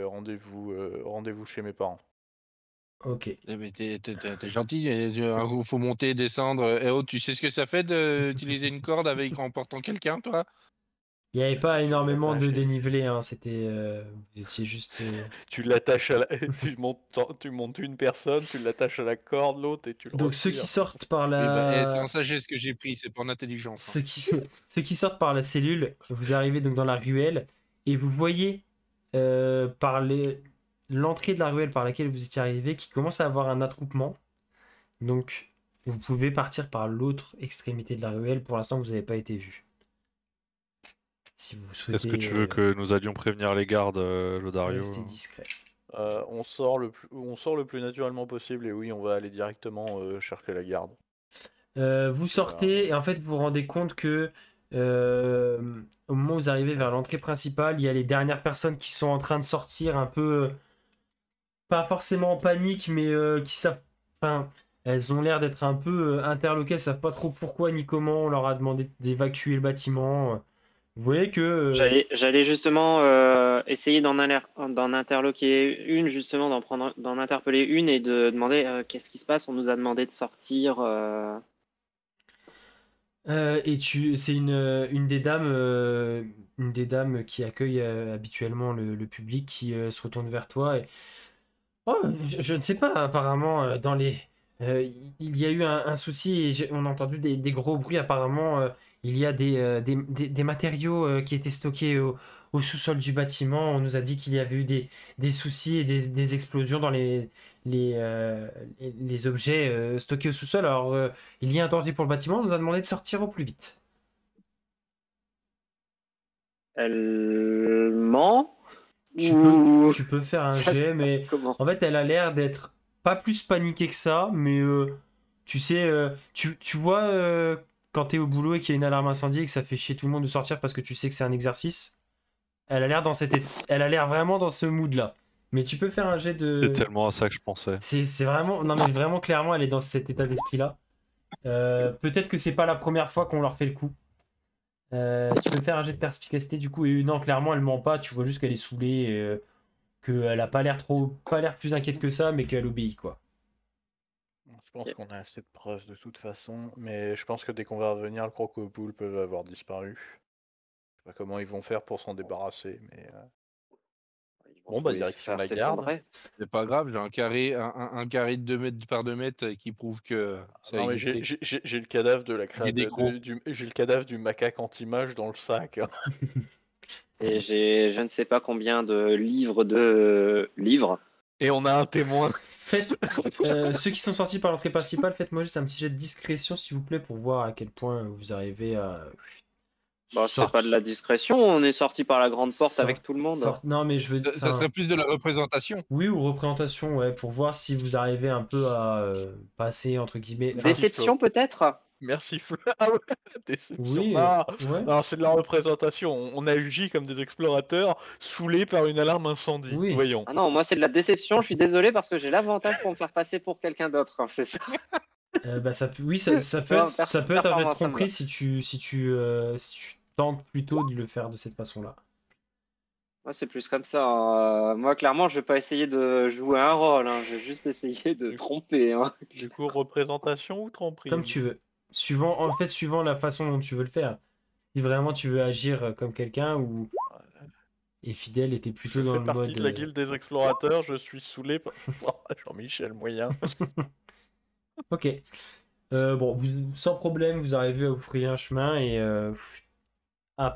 rendez-vous chez mes parents. Ok. Eh ben, t'es gentil, il faut monter, descendre. Eh oh, tu sais ce que ça fait d'utiliser une corde en portant quelqu'un, toi? Il n'y avait pas Tu énormément de l'attaches et- dénivelé, hein. C'était, vous étiez juste. Tu l'attaches à la... tu montes une personne, tu l'attaches à la corde, l'autre, et tu le Donc ceux qui retires. sortent par Oui, bah, c'est en la. sagesse que j'ai pris, c'est pas en intelligence. Hein. Ceux qui sortent par la cellule, vous arrivez donc dans la ruelle et vous voyez par l'entrée de la ruelle par laquelle vous étiez arrivé qui commence à avoir un attroupement. Donc, vous pouvez partir par l'autre extrémité de la ruelle. Pour l'instant, vous n'avez pas été vu. Si vous souhaitez. Est-ce que tu veux que nous allions prévenir les gardes, Lodario? Rester discret. On sort le plus naturellement possible et oui, on va aller directement chercher la garde. Vous sortez et en fait vous vous rendez compte que au moment où vous arrivez vers l'entrée principale, il y a les dernières personnes qui sont en train de sortir un peu, pas forcément en panique, mais qui savent, enfin, elles ont l'air d'être un peu interloquées, elles savent pas trop pourquoi ni comment on leur a demandé d'évacuer le bâtiment. Vous voyez que J'allais justement essayer d'en interloquer une, justement, d'en interpeller une et de demander qu'est-ce qui se passe. On nous a demandé de sortir. c'est une des dames qui accueille habituellement le public qui se retourne vers toi et oh, je ne sais pas, apparemment il y a eu un souci et on a entendu des gros bruits apparemment. Il y a des matériaux qui étaient stockés au sous-sol du bâtiment. On nous a dit qu'il y avait eu des soucis et des explosions dans les objets stockés au sous-sol. Alors, il y a un danger pour le bâtiment. On nous a demandé de sortir au plus vite. Elle ment Tu peux faire un Ça se jet, passe mais comment? en fait, elle a l'air d'être pas plus paniquée que ça. Mais tu sais, tu vois quand t'es au boulot et qu'il y a une alarme incendie et que ça fait chier tout le monde de sortir parce que tu sais que c'est un exercice. Elle a l'air elle a l'air vraiment dans ce mood-là. Mais tu peux faire un jet de. C'est tellement à ça que je pensais. C'est vraiment. Non, mais vraiment, clairement, elle est dans cet état d'esprit-là. Peut-être que c'est pas la première fois qu'on leur fait le coup. Tu peux faire un jet de perspicacité du coup. Et non, clairement, elle ment pas. Tu vois juste qu'elle est saoulée. Qu'elle a pas l'air plus inquiète que ça, mais qu'elle obéit, quoi. Je pense qu'on a assez de preuves de toute façon, mais je pense que dès qu'on va revenir, le crocopole peut avoir disparu. Je sais pas comment ils vont faire pour s'en débarrasser, mais. Ils vont Bon, bah, trouver direction faire la garde. s'effondrer. C'est pas grave, j'ai un carré de 2 mètres par 2 mètres qui prouve que ça Non, mais existait. j'ai le cadavre de la J'ai des crocs. j'ai le cadavre du macaque anti-mage dans le sac. Et j'ai je ne sais pas combien de livres. Et on a un témoin. Faites, ceux qui sont sortis par l'entrée principale, faites-moi juste un petit jet de discrétion, s'il vous plaît, pour voir à quel point vous arrivez à. Bon, c'est pas de la discrétion, on est sorti par la grande porte Sort- avec tout le monde. Non, mais je veux. Ça serait plus de la représentation. Oui, ou représentation, ouais, pour voir si vous arrivez un peu à passer, entre guillemets. Enfin, Déception peut-être? Merci Flo. Ah ouais, déception. oui, Non, ouais. non, c'est de la représentation. On a agi comme des explorateurs saoulés par une alarme incendie. Oui. Voyons. Ah non, moi c'est de la déception, je suis désolé parce que j'ai l'avantage pour me faire passer pour quelqu'un d'autre, hein, c'est ça. Oui, ça peut Non, être, ça peut être performance, ça me compris va. si tu tentes plutôt de le faire de cette façon-là. Moi c'est plus comme ça. Moi clairement, je vais pas essayer de jouer un rôle, hein, je vais juste essayer de tromper. Hein. Du coup, représentation ou tromperie? Comme tu veux. Suivant la façon dont tu veux le faire. Si vraiment tu veux agir comme quelqu'un ou. Et Fidèle était plutôt Je dans fais le partie mode. de la guilde des explorateurs, je suis saoulé par Jean-Michel Moyen. Ok. Bon, sans problème, vous arrivez à vous frayer un chemin et à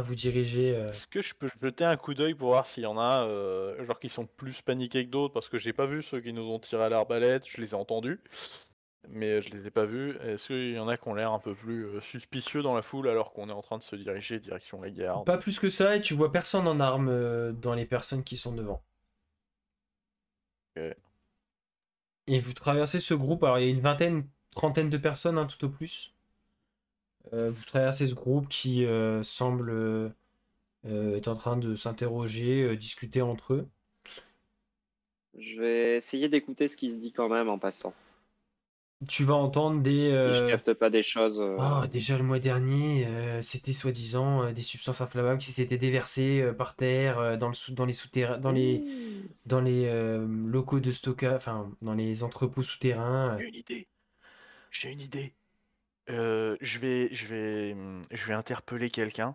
vous diriger. Est-ce que je peux jeter un coup d'œil pour voir s'il y en a genre qui sont plus paniqués que d'autres? Parce que j'ai pas vu ceux qui nous ont tiré à l'arbalète, je les ai entendus, mais je les ai pas vus. Est-ce qu'il y en a qui ont l'air un peu plus suspicieux dans la foule alors qu'on est en train de se diriger direction la garde? Pas plus que ça, et tu vois personne en armes dans les personnes qui sont devant. Ok. Et vous traversez ce groupe, alors il y a une vingtaine, trentaine de personnes, hein, tout au plus. Vous traversez ce groupe qui semble être en train de s'interroger, discuter entre eux. Je vais essayer d'écouter ce qui se dit quand même en passant. Tu vas entendre des... Si je capte pas des choses. Oh, déjà le mois dernier, c'était soi-disant des substances inflammables qui s'étaient déversées par terre, dans les souterrains, dans les locaux de stockage, enfin dans les entrepôts souterrains. J'ai une idée. J'ai une idée. Je vais interpeller quelqu'un.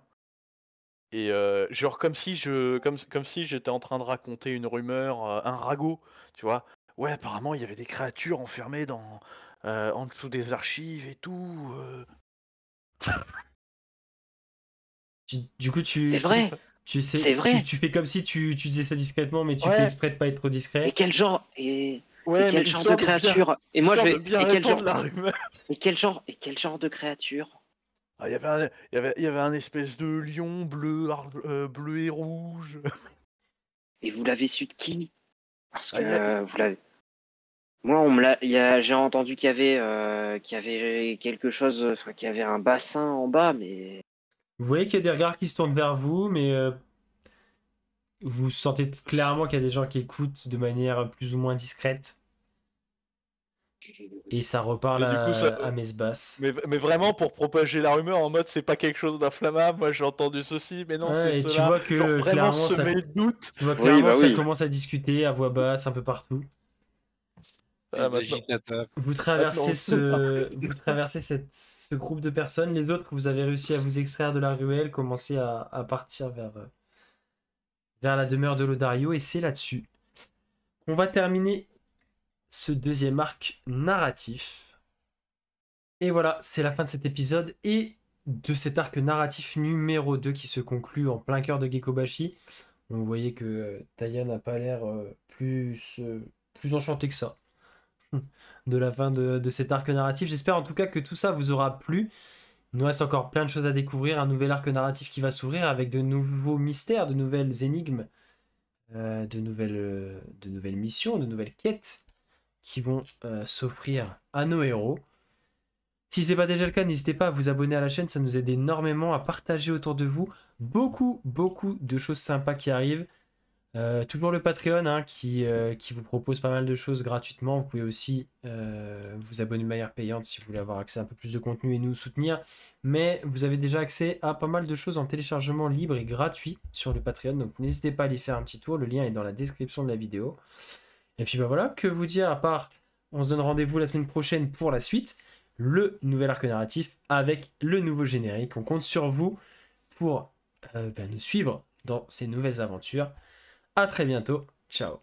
Et genre comme si j'étais en train de raconter une rumeur, un ragot, tu vois. Ouais, apparemment il y avait des créatures enfermées en dessous des archives et tout. Du coup, C'est vrai. Tu sais, C'est vrai. tu fais comme si tu disais ça discrètement, mais tu Ouais. fais exprès de pas être trop discret. Et quel genre et Ouais, quel mais genre histoire de bien- créature Et moi je histoire vais de bien et quel répandre genre la rumeur. et quel genre de créature Ah, il y avait un espèce de lion bleu, bleu et rouge. Et vous l'avez su de qui? Parce Ah, il y a- que vous l'avez. Moi, j'ai entendu qu'il y avait quelque chose, enfin, qu'il y avait un bassin en bas, mais Vous voyez qu'il y a des regards qui se tournent vers vous, mais vous sentez clairement qu'il y a des gens qui écoutent de manière plus ou moins discrète. Et ça reparle Mais du coup, ça- à messe basse. mais vraiment pour propager la rumeur en mode c'est pas quelque chose d'inflammable, moi j'ai entendu ceci, mais non Ouais, c'est et tu cela. vois que Genre vraiment clairement, ça, semer le doute. tu vois Oui, clairement bah que ça oui. commence à discuter à voix basse un peu partout. Ah, Les maintenant. agitateurs. Vous traversez, Maintenant, vous traversez ce groupe de personnes. Les autres, vous avez réussi à vous extraire de la ruelle, commencer à partir vers la demeure de Lodario. Et c'est là-dessus qu'on va terminer ce deuxième arc narratif. Et voilà, c'est la fin de cet épisode et de cet arc narratif numéro 2 qui se conclut en plein cœur de Gekobashi. Donc vous voyez que Taya n'a pas l'air plus enchanté que ça de la fin de cet arc narratif. J'espère en tout cas que tout ça vous aura plu. Il nous reste encore plein de choses à découvrir, un nouvel arc narratif qui va s'ouvrir avec de nouveaux mystères, de nouvelles énigmes, de nouvelles missions, de nouvelles quêtes qui vont s'offrir à nos héros. Si ce n'est pas déjà le cas, n'hésitez pas à vous abonner à la chaîne, ça nous aide énormément à partager autour de vous. Beaucoup de choses sympas qui arrivent. Toujours le Patreon hein, qui vous propose pas mal de choses gratuitement. Vous pouvez aussi vous abonner de manière payante si vous voulez avoir accès à un peu plus de contenu et nous soutenir. Mais vous avez déjà accès à pas mal de choses en téléchargement libre et gratuit sur le Patreon. Donc n'hésitez pas à aller faire un petit tour. Le lien est dans la description de la vidéo. Et puis bah voilà, que vous dire à part, on se donne rendez-vous la semaine prochaine pour la suite. Le nouvel arc narratif avec le nouveau générique. On compte sur vous pour nous suivre dans ces nouvelles aventures. À très bientôt. Ciao.